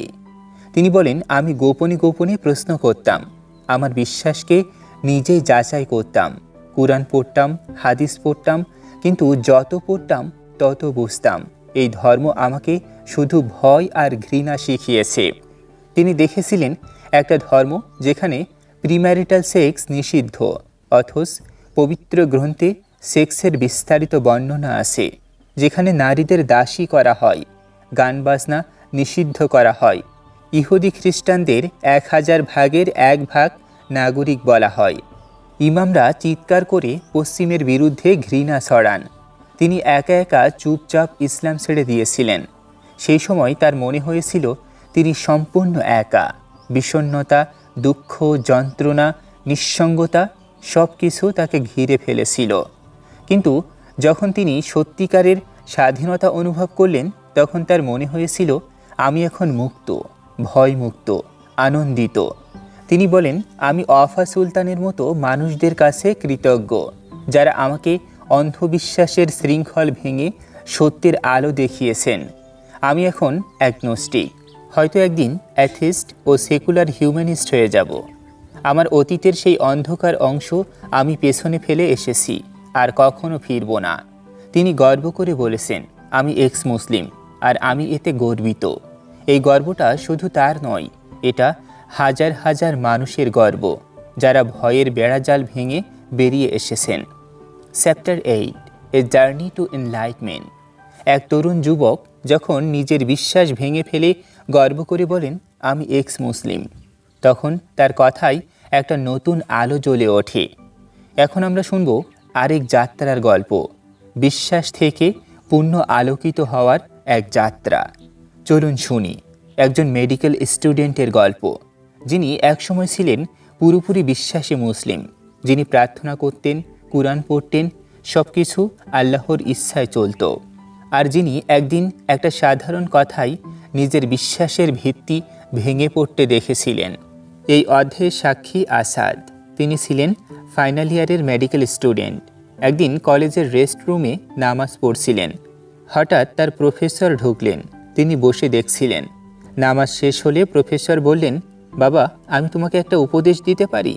তিনি বলেন আমি গোপনে গোপনে প্রশ্ন করতাম, আমার বিশ্বাসকে নিজেই যাচাই করতাম, কুরআন পড়তাম, হাদিস পড়তাম, কিন্তু যত পড়তাম তত বুঝতাম এই ধর্ম আমাকে শুধু ভয় আর ঘৃণা শিখিয়েছে। তিনি দেখেছিলেন একটা ধর্ম যেখানে প্রিম্যারিটাল সেক্স নিষিদ্ধ, অথচ পবিত্র গ্রন্থে সেক্সের বিস্তারিত বর্ণনা আছে, যেখানে নারীদের দাসী করা হয়, গান বাজনা নিষিদ্ধ করা হয়, ইহুদি খ্রিস্টানদের ১,০০০ ভাগের ১ ভাগ নাগরিক বলা হয়। ইমামরা চিৎকার করে পশ্চিমের বিরুদ্ধে ঘৃণা ছড়ান। তিনি একা একা চুপচাপ ইসলাম ছেড়ে দিয়েছিলেন। সেই সময় তার মনে হয়েছিল তিনি সম্পূর্ণ একা। বিষণ্ণতা, দুঃখ, যন্ত্রণা, নিঃসঙ্গতা সব কিছু তাকে ঘিরে ফেলেছিল। কিন্তু যখন তিনি সত্যিকারের স্বাধীনতা অনুভব করলেন, তখন তার মনে হয়েছিল আমি এখন মুক্ত, ভয়মুক্ত, আনন্দিত। তিনি বলেন আমি ওয়াফা সুলতানের মতো মানুষদের কাছে কৃতজ্ঞ, যারা আমাকে অন্ধবিশ্বাসের শৃঙ্খল ভেঙে সত্যের আলো দেখিয়েছেন। আমি এখন অ্যাগনোস্টিক, হয়তো একদিন অ্যাথিস্ট ও সেকুলার হিউম্যানিস্ট হয়ে যাব। আমার অতীতের সেই অন্ধকার অংশ আমি পেছনে ফেলে এসেছি, আর কখনো ফিরব না। তিনি গর্ব করে বলেছেন আমি এক্স মুসলিম আর আমি এতে গর্বিত। এই গর্বটা শুধু তার নয়, এটা হাজার হাজার মানুষের গর্ব, যারা ভয়ের বেড়াজাল ভেঙে বেরিয়ে এসেছেন। Chapter 8, a journey to enlightenment. এক তরুণ যুবক যখন নিজের বিশ্বাস ভেঙে ফেলে গর্ব করে বলেন আমি এক্স মুসলিম, তখন তার কথায় একটা নতুন আলো জ্বলে ওঠে। এখন আমরা শুনব আরেক যাত্রার গল্প, বিশ্বাস থেকে পূর্ণ আলোকিত হওয়ার এক যাত্রা। চলুন শুনি একজন মেডিকেল স্টুডেন্টের গল্প, যিনি একসময় ছিলেন পুরোপুরি বিশ্বাসী মুসলিম, যিনি প্রার্থনা করতেন, কুরআন পড়তেন, সব কিছু আল্লাহর ইচ্ছায় চলত, আর যিনি একদিন একটা সাধারণ কথায় নিজের বিশ্বাসের ভিত্তি ভেঙে পড়তে দেখেছিলেন। এই অধ্যায়ের সাক্ষী আসাদ। তিনি ছিলেন ফাইনাল ইয়ারের মেডিকেল স্টুডেন্ট। একদিন কলেজের রেস্ট রুমে নামাজ পড়ছিলেন। হঠাৎ তার প্রফেসর ঢুকলেন। তিনি বসে দেখছিলেন। নামাজ শেষ হলে প্রফেসর বললেন, বাবা, আমি তোমাকে একটা উপদেশ দিতে পারি?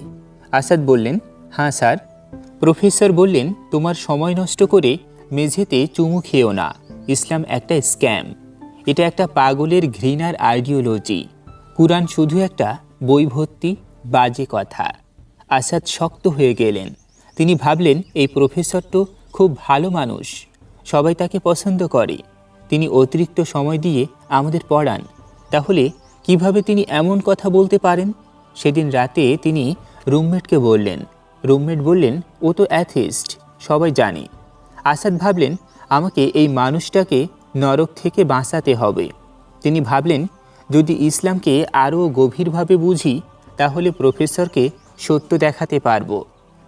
আসাদ বললেন, হ্যাঁ স্যার। প্রফেসর বললেন, তোমার সময় নষ্ট করে মেঝেতে চুমু খেও না। ইসলাম একটা স্ক্যাম, এটা একটা পাগলের ঘৃণার আইডিওলজি। কুরআন শুধু একটা বই ভর্তি বাজে কথা। আসাদ শক্ত হয়ে গেলেন। তিনি ভাবলেন এই প্রফেসর তো খুব ভালো মানুষ, সবাই তাকে পছন্দ করে, তিনি অতিরিক্ত সময় দিয়ে আমাদের পড়ান, তাহলে কিভাবে তিনি এমন কথা বলতে পারেন? সেদিন রাতে তিনি রুমমেটকে বললেন। রুমমেট বললেন, ও তো অ্যাথিস্ট, সবাই জানে। আসাদ ভাবলেন আমাকে এই মানুষটাকে নরক থেকে বাঁচাতে হবে। তিনি ভাবলেন যদি ইসলামকে আরও গভীরভাবে বুঝি তাহলে প্রফেসরকে সত্য দেখাতে পারবো।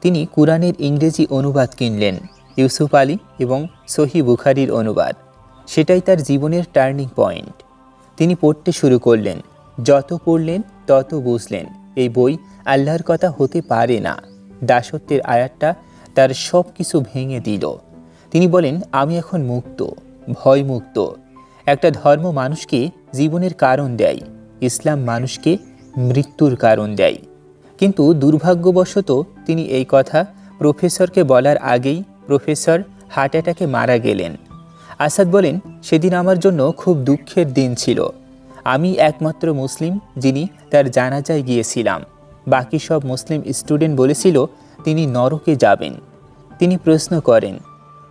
তিনি কুরআনের ইংরেজি অনুবাদ কিনলেন, ইউসুফ আলী এবং সহি বুখারীর অনুবাদ। সেটাই তার জীবনের টার্নিং পয়েন্ট। তিনি পড়তে শুরু করলেন। যত পড়লেন তত বুঝলেন এই বই আল্লাহর কথা হতে পারে না। দাসত্বের আয়াতটা তার সব কিছু ভেঙে দিল। তিনি বলেন আমি এখন মুক্ত, ভয়মুক্ত। একটা ধর্ম মানুষকে জীবনের কারণ দেয়, ইসলাম মানুষকে মৃত্যুর কারণ দেয়। কিন্তু দুর্ভাগ্যবশত তিনি এই কথা প্রফেসরকে বলার আগেই প্রফেসর হার্ট অ্যাটাকে মারা গেলেন। আসাদ বলেন, সেদিন আমার জন্য খুব দুঃখের দিন ছিল। আমি একমাত্র মুসলিম যিনি তার জানাজায় গিয়েছিলাম। বাকি সব মুসলিম স্টুডেন্ট বলেছিল তিনি নরকে যাবেন। তিনি প্রশ্ন করেন,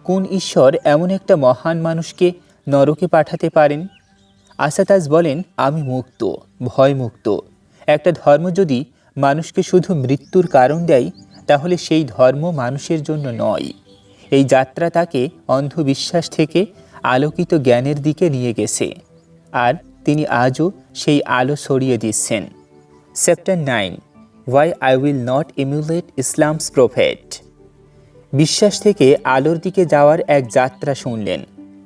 কোন ঈশ্বর এমন একটা মহান মানুষকে নরকে পাঠাতে পারেন? আসাদ আজ বলেন, আমি মুক্ত, ভয়মুক্ত। একটা ধর্ম যদি মানুষকে শুধু মৃত্যুর কারণ দেয় তাহলে সেই ধর্ম মানুষের জন্য নয়। এই যাত্রা তাকে অন্ধবিশ্বাস থেকে আলোকিত জ্ঞানের দিকে নিয়ে গেছে। আর তিনি আজও সেই আলো ছড়িয়ে দিচ্ছেন। Chapter 9, Why I will not emulate Islam's prophet। বিশ্বাস থেকে আলোর দিকে যাওয়ার এক যাত্রা শুনলেন।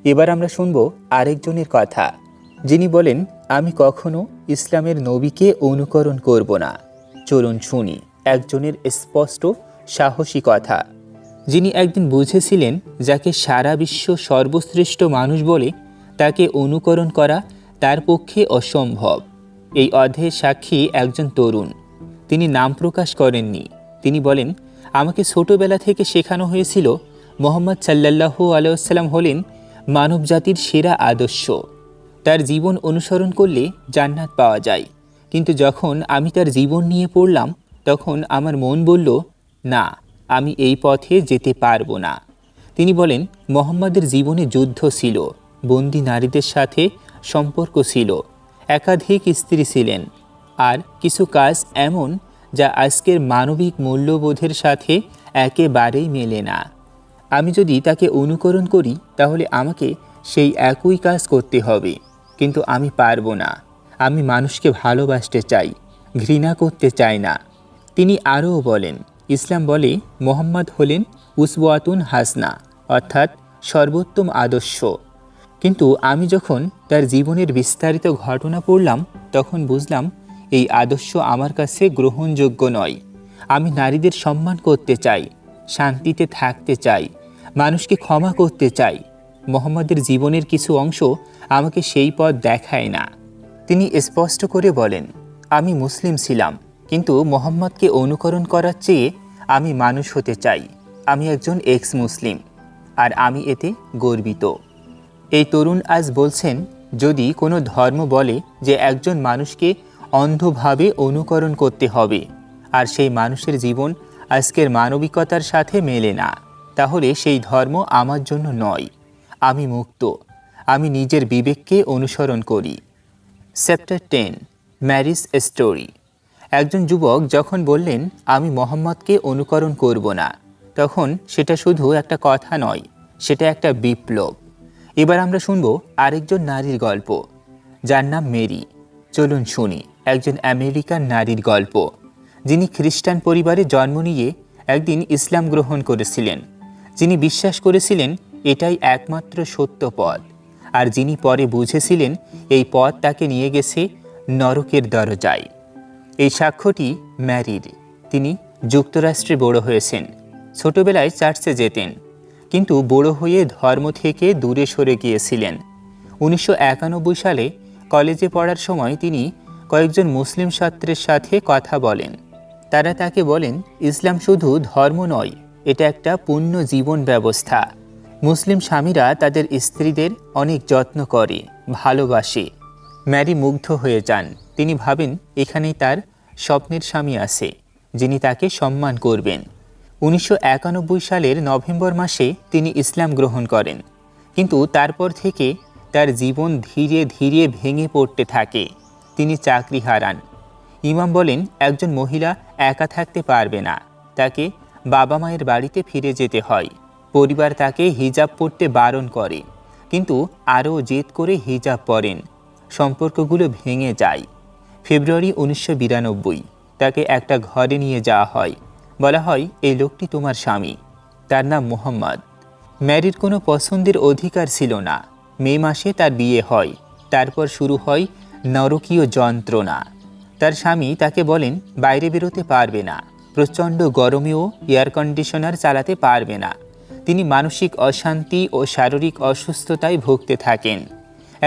এবার আমরা শুনব আরেকজনের কথা, যিনি বলেন, আমি কখনো ইসলামের নবীকে অনুকরণ করব না। চলুন শুনি একজনের স্পষ্ট সাহসী কথা, যিনি একদিন বুঝেছিলেন যাকে সারা বিশ্ব সর্বশ্রেষ্ঠ মানুষ বলে তাকে অনুকরণ করা তার পক্ষে অসম্ভব। এই অধ্যায়ের সাক্ষী একজন তরুণ। তিনি নাম প্রকাশ করেননি। তিনি বলেন, আমাকে ছোটবেলা থেকে শেখানো হয়েছিল মুহাম্মদ সাল্লাল্লাহু আলাইহি ওয়াসাল্লাম হলেন মানবজাতির সেরা আদর্শ। তার জীবন অনুসরণ করলে জান্নাত পাওয়া যায়। কিন্তু যখন আমি তার জীবন নিয়ে পড়লাম, তখন আমার মন বলল, না, আমি এই পথে যেতে পারবো না। তিনি বলেন, মুহাম্মদের জীবনে যুদ্ধ ছিল, বন্দী নারীদের সাথে সম্পর্ক ছিল, একাধিক স্ত্রী ছিলেন, আর কিছু কাজ এমন যা আজকের মানবিক মূল্যবোধের সাথে একেবারেই মেলে না। আমি যদি তাকে অনুকরণ করি তাহলে আমাকে সেই একই কাজ করতে হবে, কিন্তু আমি পারবো না। আমি মানুষকে ভালোবাসতে চাই, ঘৃণা করতে চাই না। তিনি আরও বলেন, ইসলাম বলে মুহাম্মদ হলেন উসওয়াতুন হাসনা, অর্থাৎ সর্বোত্তম আদর্শ। কিন্তু আমি যখন তার জীবনের বিস্তারিত ঘটনা পড়লাম, তখন বুঝলাম এই আদর্শ আমার কাছে গ্রহণযোগ্য নয়। আমি নারীদের সম্মান করতে চাই, শান্তিতে থাকতে চাই, মানুষকে ক্ষমা করতে চাই। মুহাম্মদের জীবনের কিছু অংশ আমাকে সেই পথ দেখায় না। তিনি স্পষ্ট করে বলেন, আমি মুসলিম ছিলাম, কিন্তু মুহাম্মদকে অনুকরণ করার চেয়ে আমি মানুষ হতে চাই। আমি একজন এক্স মুসলিম, আর আমি এতে গর্বিত। এই তরুণ আজ বলছেন, যদি কোনো ধর্ম বলে যে একজন মানুষকে অন্ধভাবে অনুকরণ করতে হবে, আর সেই মানুষের জীবন আজকের মানবিকতার সাথে মেলে না, তাহলে সেই ধর্ম আমার জন্য নয়। আমি মুক্ত, আমি নিজের বিবেককে অনুসরণ করি। Chapter 10, marriage story. একজন যুবক যখন বললেন, আমি মুহাম্মদকে অনুকরণ করব না, তখন সেটা শুধু একটা কথা নয়, সেটা একটা বিপ্লব। এবার আমরা শুনব আরেকজন নারীর গল্প, যার নাম মেরি। চলুন শুনি একজন আমেরিকান নারীর গল্প, যিনি খ্রিস্টান পরিবারে জন্ম নিয়ে একদিন ইসলাম গ্রহণ করেছিলেন, যিনি বিশ্বাস করেছিলেন এটাই একমাত্র সত্য পথ, আর যিনি পরে বুঝেছিলেন এই পথ তাকে নিয়ে গেছে নরকের দরজায়। এই সাক্ষ্যটি ম্যারির। তিনি যুক্তরাষ্ট্রে বড় হয়েছেন। ছোটবেলায় চার্চে যেতেন, কিন্তু বড় হয়ে ধর্ম থেকে দূরে সরে গিয়েছিলেন। 1991 সালে কলেজে পড়ার সময় তিনি কয়েকজন মুসলিম ছাত্রের সাথে কথা বলেন। তারা তাকে বলেন, ইসলাম শুধু ধর্ম নয়, এটা একটা পূর্ণ জীবন ব্যবস্থা। মুসলিম স্বামীরা তাদের স্ত্রীদের অনেক যত্ন করে, ভালোবাসে। ম্যারি মুগ্ধ হয়ে যান। তিনি ভাবেন এখানেই তার স্বপ্নের স্বামী আছে, যিনি তাকে সম্মান করবেন। 1991 সালের নভেম্বর মাসে তিনি ইসলাম গ্রহণ করেন, কিন্তু তারপর থেকে তার জীবন ধীরে ধীরে ভেঙে পড়তে থাকে। তিনি চাকরি হারান। ইমাম বলেন, একজন মহিলা একা থাকতে পারবে না, তাকে বাবা মায়ের বাড়িতে ফিরে যেতে হয়। পরিবার তাকে হিজাব পরতে বারণ করে, কিন্তু আরও জেদ করে হিজাব পরেন। সম্পর্কগুলো ভেঙে যায়। ফেব্রুয়ারি 1992 তাকে একটা ঘরে নিয়ে যাওয়া হয়। বলা হয়, এই লোকটি তোমার স্বামী। তার নাম মুহাম্মদ। ম্যারির কোনো পছন্দের অধিকার ছিল না। মে মাসে তার বিয়ে হয়। তারপর শুরু হয় নরকীয় যন্ত্রণা। তার স্বামী তাকে বলেন, বাইরে বেরোতে পারবে না, প্রচণ্ড গরমেও এয়ার কন্ডিশনার চালাতে পারবে না। তিনি মানসিক অশান্তি ও শারীরিক অসুস্থতায় ভুগতে থাকেন।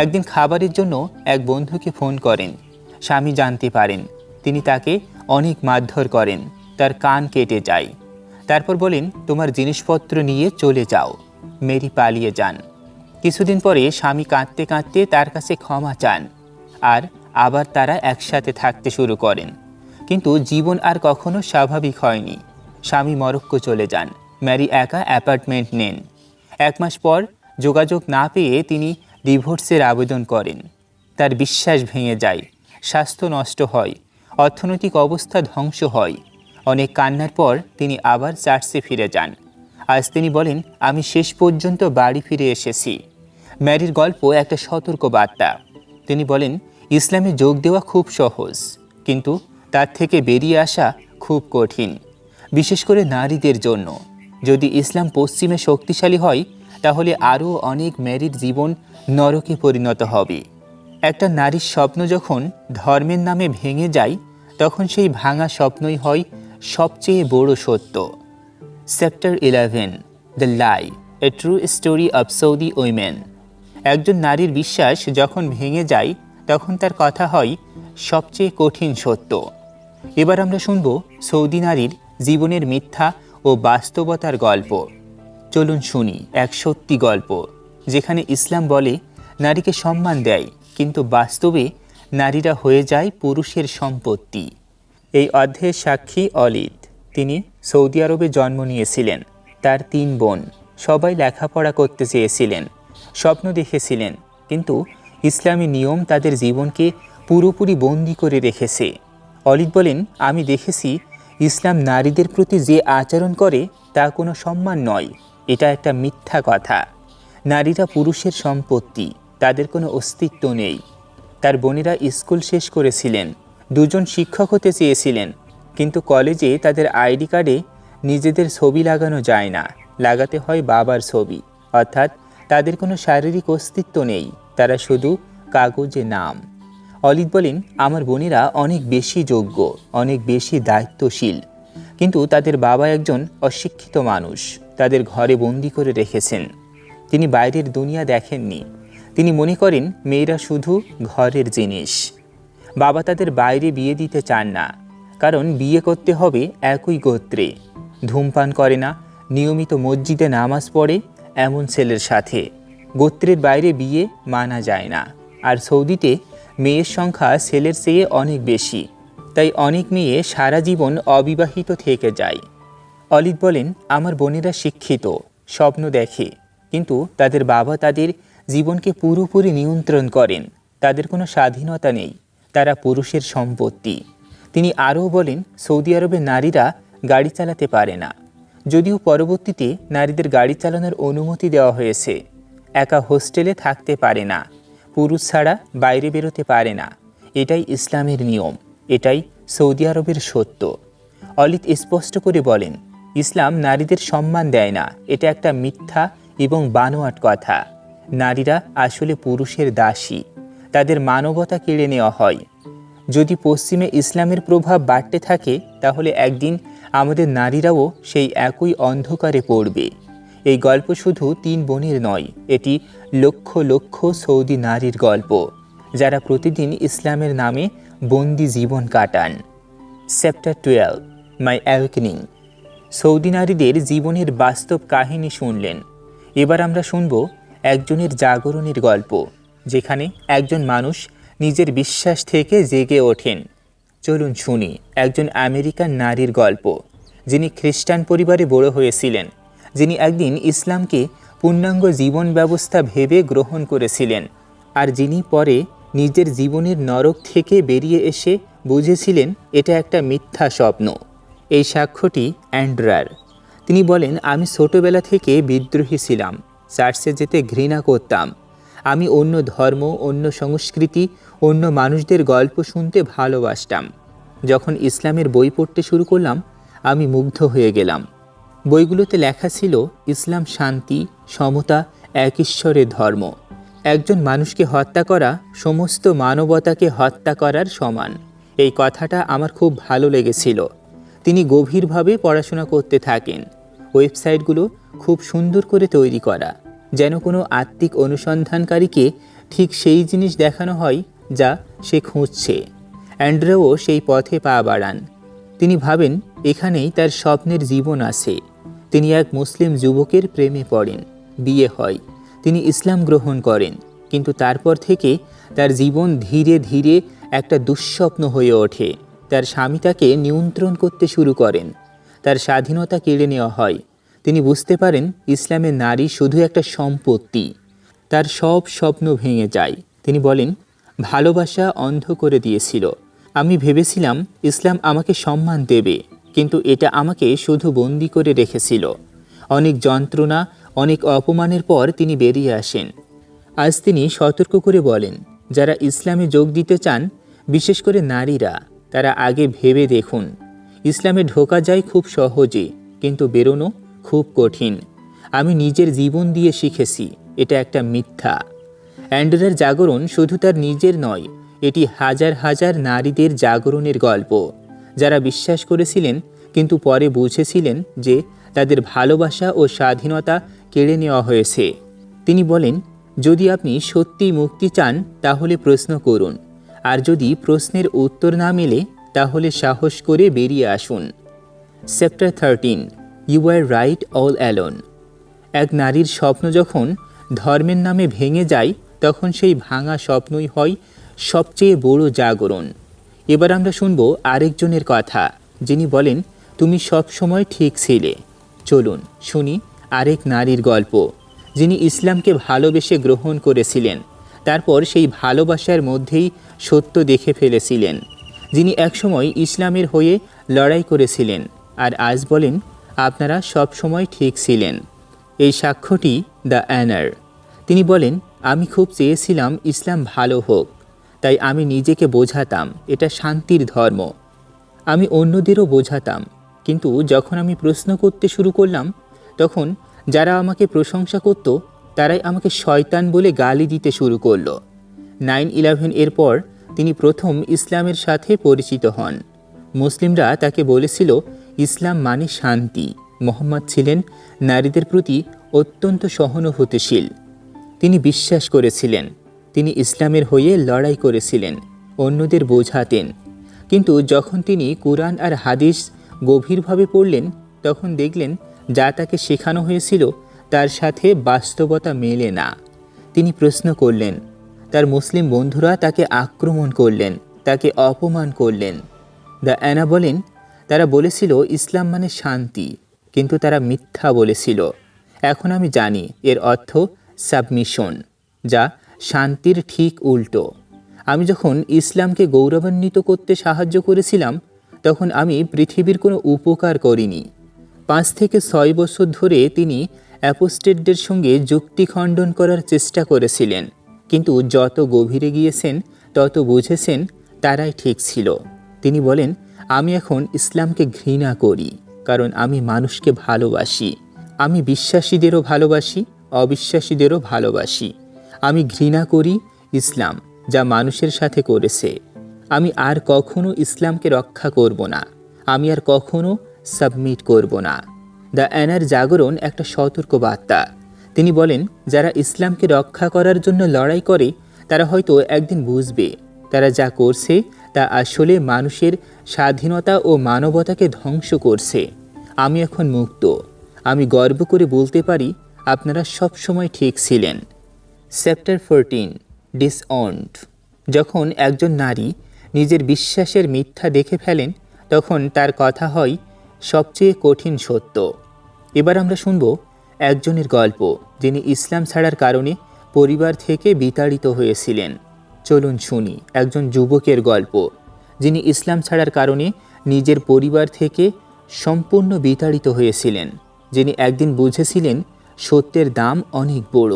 একদিন খাবারের জন্য এক বন্ধুকে ফোন করেন। স্বামী জানতে পারেন। তিনি তাকে অনেক মারধর করেন, তার কান কেটে যায়। তারপর বলেন, তোমার জিনিসপত্র নিয়ে চলে যাও। মেরি পালিয়ে যান। কিছুদিন পরে স্বামী কাঁদতে কাঁদতে তার কাছে ক্ষমা চান, আর আবার তারা একসাথে থাকতে শুরু করেন। কিন্তু জীবন আর কখনো স্বাভাবিক হয়নি। স্বামী মরক্কো চলে যান। ম্যারি একা অ্যাপার্টমেন্ট নেন। 1 মাস পর যোগাযোগ না পেয়ে তিনি ডিভোর্সের আবেদন করেন। তার বিশ্বাস ভেঙে যায়, স্বাস্থ্য নষ্ট হয়, অর্থনৈতিক অবস্থা ধ্বংস হয়। অনেক কান্নার পর তিনি আবার চার্চে ফিরে যান। আজ তিনি বলেন, আমি শেষ পর্যন্ত বাড়ি ফিরে এসেছি। ম্যারির গল্প একটা সতর্ক বার্তা। তিনি বলেন, ইসলামে যোগ দেওয়া খুব সহজ, কিন্তু তার থেকে বেরিয়ে আসা খুব কঠিন, বিশেষ করে নারীদের জন্য। যদি ইসলাম পশ্চিমে শক্তিশালী হয়, তাহলে আরও অনেক মেয়ের জীবন নরকে পরিণত হবে। একটা নারীর স্বপ্ন যখন ধর্মের নামে ভেঙে যায়, তখন সেই ভাঙা স্বপ্নই হয় সবচেয়ে বড় সত্য। Chapter 11, the lie, a true story of Saudi women. একজন নারীর বিশ্বাস যখন ভেঙে যায়, তখন তার কথা হয় সবচেয়ে কঠিন সত্য। এবার আমরা শুনব সৌদি নারীর জীবনের মিথ্যা ও বাস্তবতার গল্প। চলুন শুনি এক সত্যি গল্প, যেখানে ইসলাম বলে নারীকে সম্মান দেয়, কিন্তু বাস্তবে নারীরা হয়ে যায় পুরুষের সম্পত্তি। এই অধ্যায়ের সাক্ষী অলিদ। তিনি সৌদি আরবে জন্ম নিয়েছিলেন। তার 3 বোন। সবাই লেখাপড়া করতে চেয়েছিলেন, স্বপ্ন দেখেছিলেন, কিন্তু ইসলামী নিয়ম তাদের জীবনকে পুরোপুরি বন্দি করে রেখেছে। অলিদ বলেন, আমি দেখেছি ইসলাম নারীদের প্রতি যে আচরণ করে তা কোনো সম্মান নয়, এটা একটা মিথ্যা কথা। নারীরা পুরুষের সম্পত্তি, তাদের কোনো অস্তিত্ব নেই। তার বোনেরা স্কুল শেষ করেছিলেন, 2 জন শিক্ষক হতে চেয়েছিলেন, কিন্তু কলেজে তাদের আইডি কার্ডে নিজেদের ছবি লাগানো যায় না, লাগাতে হয় বাবার ছবি। অর্থাৎ তাদের কোনো শারীরিক অস্তিত্ব নেই, তারা শুধু কাগজে নাম। অলিদ বলেন, আমার বোনেরা অনেক বেশি যোগ্য, অনেক বেশি দায়িত্বশীল, কিন্তু তাদের বাবা একজন অশিক্ষিত মানুষ, তাদের ঘরে বন্দি করে রেখেছেন। তিনি বাইরের দুনিয়া দেখেননি। তিনি মনে করেন মেয়েরা শুধু ঘরের জিনিস। বাবা তাদের বাইরে বিয়ে দিতে চান না, কারণ বিয়ে করতে হবে একই গোত্রে। ধূমপান করে না, নিয়মিত মসজিদে নামাজ পড়ে এমন ছেলের সাথে। গোত্রের বাইরে বিয়ে মানা যায় না। আর সৌদিতে মেয়ের সংখ্যা ছেলের চেয়ে অনেক বেশি, তাই অনেক মেয়ে সারা জীবন অবিবাহিত থেকে যায়। অলিদ বলেন, আমার বোনেরা শিক্ষিত, স্বপ্ন দেখে, কিন্তু তাদের বাবা তাদের জীবনকে পুরোপুরি নিয়ন্ত্রণ করেন। তাদের কোনো স্বাধীনতা নেই, তারা পুরুষের সম্পত্তি। তিনি আরও বলেন, সৌদি আরবে নারীরা গাড়ি চালাতে পারে না, যদিও পরবর্তীতে নারীদের গাড়ি চালানোর অনুমতি দেওয়া হয়েছে। একা হোস্টেলে থাকতে পারে না, পুরুষ ছাড়া বাইরে বেরোতে পারে না। এটাই ইসলামের নিয়ম, এটাই সৌদি আরবের সত্য। অলিদ স্পষ্ট করে বলেন, ইসলাম নারীদের সম্মান দেয় না, এটা একটা মিথ্যা এবং বানোয়াট কথা। নারীরা আসলে পুরুষের দাসী, তাদের মানবতা কেড়ে নেওয়া হয়। যদি পশ্চিমে ইসলামের প্রভাব বাড়তে থাকে, তাহলে একদিন আমাদের নারীরাও সেই একই অন্ধকারে পড়বে। এই গল্প শুধু 3 বোনের নয়, এটি লক্ষ লক্ষ সৌদি নারীর গল্প, যারা প্রতিদিন ইসলামের নামে বন্দি জীবন কাটান। চ্যাপ্টার 12, মাই অ্যাওয়েকেনিং। সৌদি নারীদের জীবনের বাস্তব কাহিনী শুনলেন। এবার আমরা শুনব একজনের জাগরণের গল্প, যেখানে একজন মানুষ নিজের বিশ্বাস থেকে জেগে ওঠেন। চলুন শুনি একজন আমেরিকান নারীর গল্প, যিনি খ্রিস্টান পরিবারে বড় হয়েছিলেন, যিনি একদিন ইসলামকে পূর্ণাঙ্গ জীবন ব্যবস্থা ভেবে গ্রহণ করেছিলেন, আর যিনি পরে নিজের জীবনের নরক থেকে বেরিয়ে এসে বুঝেছিলেন এটা একটা মিথ্যা স্বপ্ন। এই সাক্ষ্যটি অ্যান্ড্রার। তিনি বলেন, আমি ছোটবেলা থেকে বিদ্রোহী ছিলাম, চার্চে যেতে ঘৃণা করতাম। আমি অন্য ধর্ম, অন্য সংস্কৃতি, অন্য মানুষদের গল্প শুনতে ভালোবাসতাম। যখন ইসলামের বই পড়তে শুরু করলাম, আমি মুগ্ধ হয়ে গেলাম। বইগুলোতে লেখা ছিল ইসলাম শান্তি, সমতা, এক ঈশ্বরের ধর্ম। একজন মানুষকে হত্যা করা সমস্ত মানবতাকে হত্যা করার সমান। এই কথাটা আমার খুব ভালো লেগেছিল। তিনি গভীরভাবে পড়াশোনা করতে থাকেন। ওয়েবসাইটগুলো খুব সুন্দর করে তৈরি করা, যেন কোনো আত্মিক অনুসন্ধানকারীকে ঠিক সেই জিনিস দেখানো হয় যা সে খুঁজছে। অ্যান্ড্রেও সেই পথে পা বাড়ান। তিনি ভাবেন এখানেই তার স্বপ্নের জীবন আছে। তিনি এক মুসলিম যুবকের প্রেমে পড়েন, বিয়ে হয়, তিনি ইসলাম গ্রহণ করেন, কিন্তু তারপর থেকে তার জীবন ধীরে ধীরে একটা দুঃস্বপ্ন হয়ে ওঠে। তার স্বামী তাকে নিয়ন্ত্রণ করতে শুরু করেন, তার স্বাধীনতা কেড়ে নেওয়া হয়। তিনি বুঝতে পারেন ইসলামের নারী শুধু একটা সম্পত্তি। তার সব স্বপ্ন ভেঙে যায়। তিনি বলেন, ভালোবাসা অন্ধ করে দিয়েছিল। আমি ভেবেছিলাম ইসলাম আমাকে সম্মান দেবে, কিন্তু এটা আমাকে শুধু বন্দি করে রেখেছিল। অনেক যন্ত্রণা, অনেক অপমানের পর তিনি বেরিয়ে আসেন। আজ তিনি সতর্ক করে বলেন, যারা ইসলামে যোগ দিতে চান, বিশেষ করে নারীরা, তারা আগে ভেবে দেখুন। ইসলামে ঢোকা যায় খুব সহজে, কিন্তু বেরোনো খুব কঠিন। আমি নিজের জীবন দিয়ে শিখেছি এটা একটা মিথ্যা। অ্যান্ডোরার জাগরণ শুধু তার নিজের নয়, এটি হাজার হাজার নারীদের জাগরণের গল্প, যারা বিশ্বাস করেছিলেন কিন্তু পরে বুঝেছিলেন যে তাদের ভালোবাসা ও স্বাধীনতা কেড়ে নেওয়া হয়েছে। তিনি বলেন, যদি আপনি সত্যিই মুক্তি চান তাহলে প্রশ্ন করুন, আর যদি প্রশ্নের উত্তর না মেলে তাহলে সাহস করে বেরিয়ে আসুন। Chapter 13, you are right all alone. এক নারীর স্বপ্ন যখন ধর্মের নামে ভেঙে যায়, তখন সেই ভাঙা স্বপ্নই হয় সবচেয়ে বড় জাগরণ। এবার আমরা শুনব আরেকজনের কথা, যিনি বলেন, তুমি সবসময় ঠিক ছিলে। চলুন শুনি আরেক নারীর গল্প, যিনি ইসলামকে ভালোবেসে গ্রহণ করেছিলেন, তারপর সেই ভালোবাসার মধ্যেই সত্য দেখে ফেলেছিলেন, যিনি একসময় ইসলামের হয়ে লড়াই করেছিলেন, আর আজ বলেন, আপনারা সবসময় ঠিক ছিলেন। এই সাক্ষ্যটি দ্য অ্যানার। তিনি বলেন, আমি খুব চেয়েছিলাম ইসলাম ভালো হোক, তাই আমি নিজেকে বোঝাতাম এটা শান্তির ধর্ম। আমি অন্যদেরও বোঝাতাম, কিন্তু যখন আমি প্রশ্ন করতে শুরু করলাম, তখন যারা আমাকে প্রশংসা করত তারাই আমাকে শয়তান বলে গালি দিতে শুরু করলো। 9/11 এর পর তিনি প্রথম ইসলামের সাথে পরিচিত হন। মুসলিমরা তাকে বলেছিল, ইসলাম মানে শান্তি। মোহাম্মদ ছিলেন নারীদের প্রতি অত্যন্ত সহানুভূতিশীল। তিনি বিশ্বাস করেছিলেন, তিনি ইসলামের হয়ে লড়াই করেছিলেন, অন্যদের বোঝাতেন। কিন্তু যখন তিনি কুরআন আর হাদিস গভীরভাবে পড়লেন, তখন দেখলেন যা তাকে শেখানো হয়েছিল তার সাথে বাস্তবতা মেলে না। তিনি প্রশ্ন করলেন, তার মুসলিম বন্ধুরা তাকে আক্রমণ করলেন, তাকে অপমান করলেন। দ্য অ্যানা বলেন, তারা বলেছিল ইসলাম মানে শান্তি, কিন্তু তারা মিথ্যা বলেছিল। এখন আমি জানি এর অর্থ সাবমিশন, যা শান্তির ঠিক উল্টো। আমি যখন ইসলামকে গৌরবান্বিত করতে সাহায্য করেছিলাম, তখন আমি পৃথিবীর কোনো উপকার করিনি। 5 থেকে 6 বছর ধরে তিনি অ্যাপোস্টেটদের সঙ্গে যুক্তি খণ্ডন করার চেষ্টা করেছিলেন, কিন্তু যত গভীরে গিয়েছেন তত বুঝেছেন তারাই ঠিক ছিল। তিনি বলেন, আমি এখন ইসলামকে ঘৃণা করি, কারণ আমি মানুষকে ভালোবাসি। আমি বিশ্বাসীদেরও ভালোবাসি, অবিশ্বাসীদেরও ভালোবাসি। আমি ঘৃণা করি ইসলাম যা মানুষের সাথে করেছে। আমি আর কখনো ইসলামকে রক্ষা করব না, আমি আর কখনো সাবমিট করব না। দ্য অ্যানার জাগরণ একটা সতর্ক বার্তা। তিনি বলেন, যারা ইসলামকে রক্ষা করার জন্য লড়াই করে তারা হয়তো একদিন বুঝবে তারা যা করছে তা আসলে মানুষের স্বাধীনতা ও মানবতাকে ধ্বংস করছে। আমি এখন মুক্ত। আমি গর্ব করে বলতে পারি, আপনারা সব সময় ঠিক ছিলেন। চ্যাপ্টার 14, ডিসঅন্ড। যখন একজন নারী নিজের বিশ্বাসের মিথ্যা দেখে ফেলেন, তখন তার কথা হয় সবচেয়ে কঠিন সত্য। এবার আমরা শুনব একজনের গল্প, যিনি ইসলাম ছাড়ার কারণে পরিবার থেকে বিতাড়িত হয়েছিলেন। চলুন শুনি একজন যুবকের গল্প, যিনি ইসলাম ছাড়ার কারণে নিজের পরিবার থেকে সম্পূর্ণ বিতাড়িত হয়েছিলেন, যিনি একদিন বুঝেছিলেন সত্যের দাম অনেক বড়।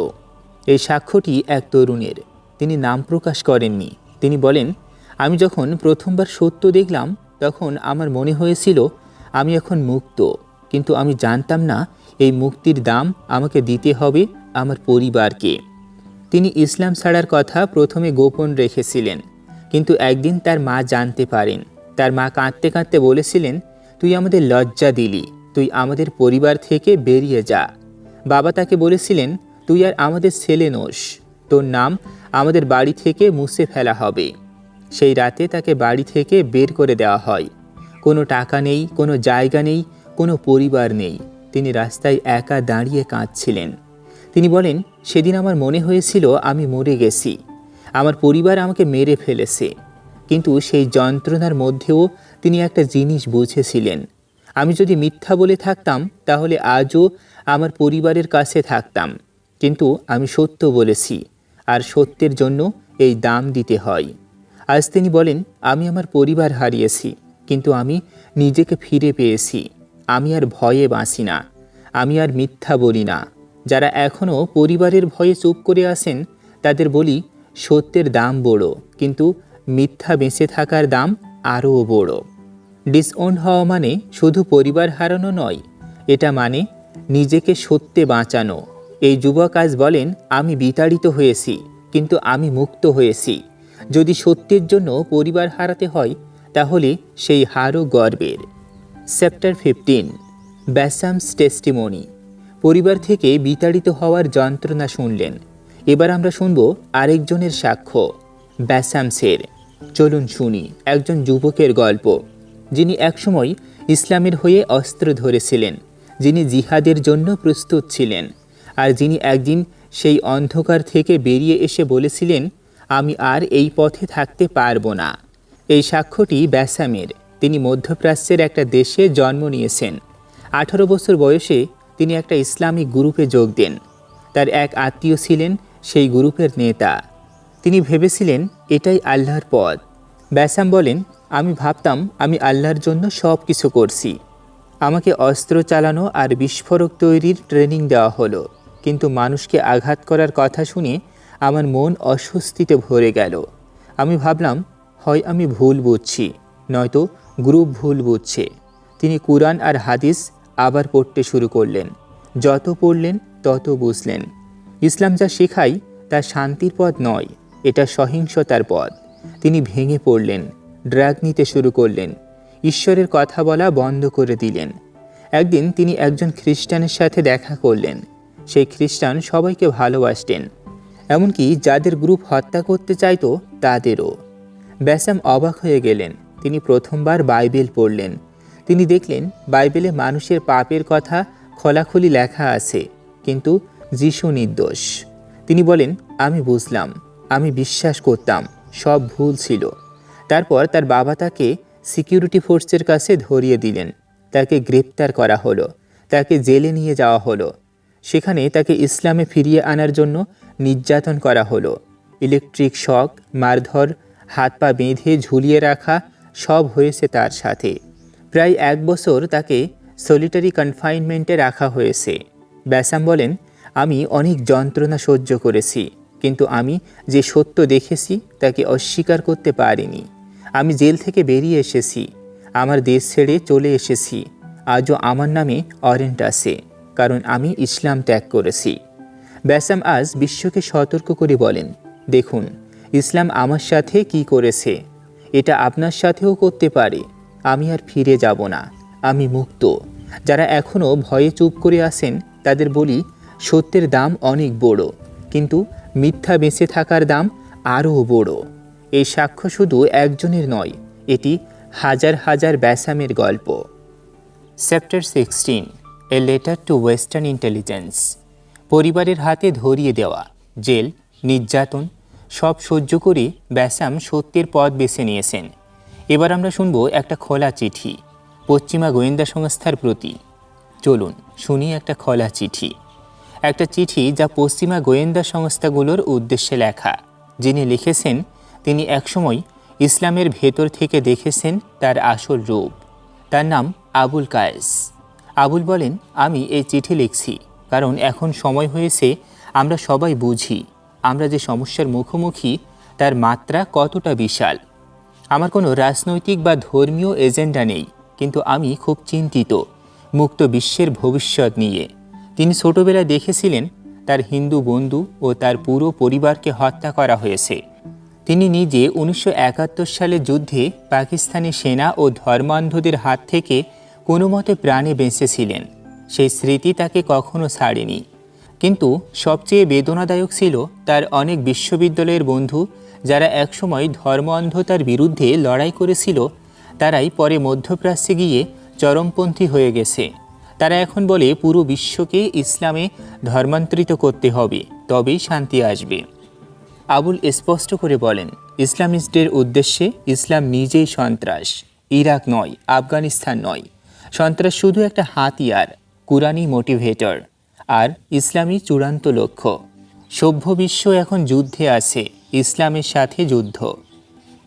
এই সাক্ষ্যটি এক তরুণের। তিনি নাম প্রকাশ করেননি। তিনি বলেন, আমি যখন প্রথমবার সত্য দেখলাম, তখন আমার মনে হয়েছিল আমি এখন মুক্ত, কিন্তু আমি জানতাম না এই মুক্তির দাম আমাকে দিতে হবে আমার পরিবারকে। তিনি ইসলাম ছাড়ার কথা প্রথমে গোপন রেখেছিলেন, কিন্তু একদিন তার মা জানতে পারেন। তার মা কাঁদতে কাঁদতে বলেছিলেন, তুই আমাদের লজ্জা দিলি, তুই আমাদের পরিবার থেকে বেরিয়ে যা। বাবা তাকে বলেছিলেন, তুই আর আমাদের ছেলে নোস, তোর নাম আমাদের বাড়ি থেকে মুছে ফেলা হবে। সেই রাতে তাকে বাড়ি থেকে বের করে দেওয়া হয়। কোনো টাকা নেই, কোনো জায়গা নেই, কোনো পরিবার নেই। তিনি রাস্তায় একা দাঁড়িয়ে কাঁদছিলেন। তিনি বলেন, সেদিন আমার মনে হয়েছিল আমি মরে গেছি, আমার পরিবার আমাকে মেরে ফেলেছে। কিন্তু সেই যন্ত্রণার মধ্যেও তিনি একটা জিনিস বুঝেছিলেন, আমি যদি মিথ্যা বলে থাকতাম তাহলে আজও আমার পরিবারের কাছে থাকতাম, কিন্তু আমি সত্য বলেছি, আর সত্যের জন্য এই দাম দিতে হয়। আজ তিনি বলেন, আমি আমার পরিবার হারিয়েছি, কিন্তু আমি নিজেকে ফিরে পেয়েছি। আমি আর ভয়ে বাঁচি না, আমি আর মিথ্যা বলি না। যারা এখনও পরিবারের ভয়ে চুপ করে আছেন তাদের বলি, সত্যের দাম বড়, কিন্তু মিথ্যা বেঁচে থাকার দাম আরও বড়। ডিসওন্ড হওয়া মানে শুধু পরিবার হারানো নয়, এটা মানে নিজেকে সত্যে বাঁচানো। এই যুবক আজ বলেন, আমি বিতাড়িত হয়েছি, কিন্তু আমি মুক্ত হয়েছি। যদি সত্যের জন্য পরিবার হারাতে হয়, তাহলে সেই হারও গর্বের। Chapter 15, Bassam's testimony. পরিবার থেকে বিতাড়িত হওয়ার যন্ত্রণা শুনলেন। এবার আমরা শুনব আরেকজনের সাক্ষ্য, ব্যাসামসের। চলুন শুনি একজন যুবকের গল্প, যিনি একসময় ইসলামের হয়ে অস্ত্র ধরেছিলেন, যিনি জিহাদের জন্য প্রস্তুত ছিলেন, আর যিনি একদিন সেই অন্ধকার থেকে বেরিয়ে এসে বলেছিলেন, আমি আর এই পথে থাকতে পারবো না। এই সাক্ষ্যটি ব্যাসামের। তিনি মধ্যপ্রাচ্যের একটা দেশে জন্ম নিয়েছেন। 18 বছর বয়সে তিনি একটা ইসলামিক গ্রুপে যোগ দেন। তার এক আত্মীয় ছিলেন সেই গ্রুপের নেতা। তিনি ভেবেছিলেন এটাই আল্লাহর পথ। ব্যাসাম বলেন, আমি ভাবতাম আমি আল্লাহর জন্য সব কিছু করছি। আমাকে অস্ত্র চালানো আর বিস্ফোরক তৈরির ট্রেনিং দেওয়া হলো, কিন্তু মানুষকে আঘাত করার কথা শুনে আমার মন অস্বস্তিতে ভরে গেল। আমি ভাবলাম, হয় আমি ভুল বুঝছি, নয়তো গ্রুপ ভুল বুঝছে। তিনি কুরআন আর হাদিস আবার পড়তে শুরু করলেন। যত পড়লেন তত বুঝলেন, ইসলাম যা শেখায় তা শান্তির পথ নয়, এটা সহিংসতার পথ। তিনি ভেঙে পড়লেন, ড্রাগ নিতে শুরু করলেন, ঈশ্বরের কথা বলা বন্ধ করে দিলেন। একদিন তিনি একজন খ্রিস্টানের সাথে দেখা করলেন। সেই খ্রিস্টান সবাইকে ভালোবাসতেন, এমনকি যাদের গ্রুপ হত্যা করতে চাইতো তাদেরও। ব্যাসাম অবাক হয়ে গেলেন। তিনি প্রথমবার বাইবেল পড়লেন। তিনি দেখলেন বাইবেলে মানুষের পাপের কথা খোলাখুলি লেখা আছে, কিন্তু যিশু নির্দোষ। তিনি বলেন, আমি বুঝলাম, আমি বিশ্বাস করতাম, সব ভুল ছিল। তারপর তার বাবা তাকে সিকিউরিটি ফোর্সের কাছে ধরিয়ে দিলেন। তাকে গ্রেপ্তার করা হলো, তাকে জেলে নিয়ে যাওয়া হলো। সেখানে তাকে ইসলামে ফিরিয়ে আনার জন্য নির্যাতন করা হলো। ইলেকট্রিক শক, মারধর, হাত পা বেঁধে ঝুলিয়ে রাখা, সব হয়েছে তার সাথে। প্রায় 1 বছর তাকে সলিটারি কনফাইনমেন্টে রাখা হয়েছে। ব্যাসাম বলেন, আমি অনেক যন্ত্রণা সহ্য করেছি, কিন্তু আমি যে সত্য দেখেছি তাকে অস্বীকার করতে পারিনি। আমি জেল থেকে বেরিয়ে এসেছি, আমার দেশ ছেড়ে চলে এসেছি। আজও আমার নামে ওয়ারেন্ট আছে, কারণ আমি ইসলাম ত্যাগ করেছি। ব্যাসাম আজ বিশ্বকে সতর্ক করে বলেন, দেখুন ইসলাম আমার সাথে কি করেছে, এটা আপনার সাথেও করতে পারে। আমি আর ফিরে যাব না, আমি মুক্ত। যারা এখনও ভয়ে চুপ করে আছেন তাদের বলি, সত্যের দাম অনেক বড়, কিন্তু মিথ্যা বেঁচে থাকার দাম আরও বড়। এই সাক্ষ্য শুধু একজনের নয়, এটি হাজার হাজার ব্যাসামের গল্প। Chapter 16, a letter to western intelligence. পরিবারের হাতে ধরিয়ে দেওয়া, জেল, নির্যাতন সব সহ্য করে ব্যাসাম সত্যের পথ বেছে নিয়েছেন। এবার আমরা শুনব একটা খোলা চিঠি পশ্চিমা গোয়েন্দা সংস্থার প্রতি। চলুন শুনি একটা খোলা চিঠি। একটা চিঠি যা পশ্চিমা গোয়েন্দা সংস্থাগুলোর উদ্দেশ্যে লেখা। যিনি লিখেছেন তিনি একসময় ইসলামের ভেতর থেকে দেখেছেন তার আসল রূপ। তার নাম আবুল কায়েস। আবুল বলেন, আমি এই চিঠি লিখছি কারণ এখন সময় হয়েছে আমরা সবাই বুঝি আমরা যে সমস্যার মুখোমুখি তার মাত্রা কতটা বিশাল। আমার কোনো রাজনৈতিক বা ধর্মীয় এজেন্ডা নেই, কিন্তু আমি খুব চিন্তিত মুক্ত বিশ্বের ভবিষ্যৎ নিয়ে। তিনি ছোটবেলায় দেখেছিলেন তার হিন্দু বন্ধু ও তার পুরো পরিবারকে হত্যা করা হয়েছে। তিনি নিজে 1971 সালের যুদ্ধে পাকিস্তানি সেনা ও ধর্মান্ধদের হাত থেকে কোনো মতে প্রাণে বেঁচেছিলেন। সেই স্মৃতি তাকে কখনো ছাড়েনি। কিন্তু সবচেয়ে বেদনাদায়ক ছিল তার অনেক বিশ্ববিদ্যালয়ের বন্ধু যারা একসময় ধর্ম অন্ধতার বিরুদ্ধে লড়াই করেছিল, তারাই পরে মধ্যপ্রাচ্যে গিয়ে চরমপন্থী হয়ে গেছে। তারা এখন বলে পুরো বিশ্বকে ইসলামে ধর্মান্তরিত করতে হবে, তবেই শান্তি আসবে। আবুল স্পষ্ট করে বলেন, ইসলামিস্টদের উদ্দেশ্যে ইসলাম নিজেই সন্ত্রাস, ইরাক নয়, আফগানিস্তান নয়। সন্ত্রাস শুধু একটা হাতিয়ার, কুরআনি মোটিভেটর, আর ইসলামী চূড়ান্ত লক্ষ্য। সভ্য বিশ্ব এখন যুদ্ধে আছে, ইসলামের সাথে যুদ্ধ।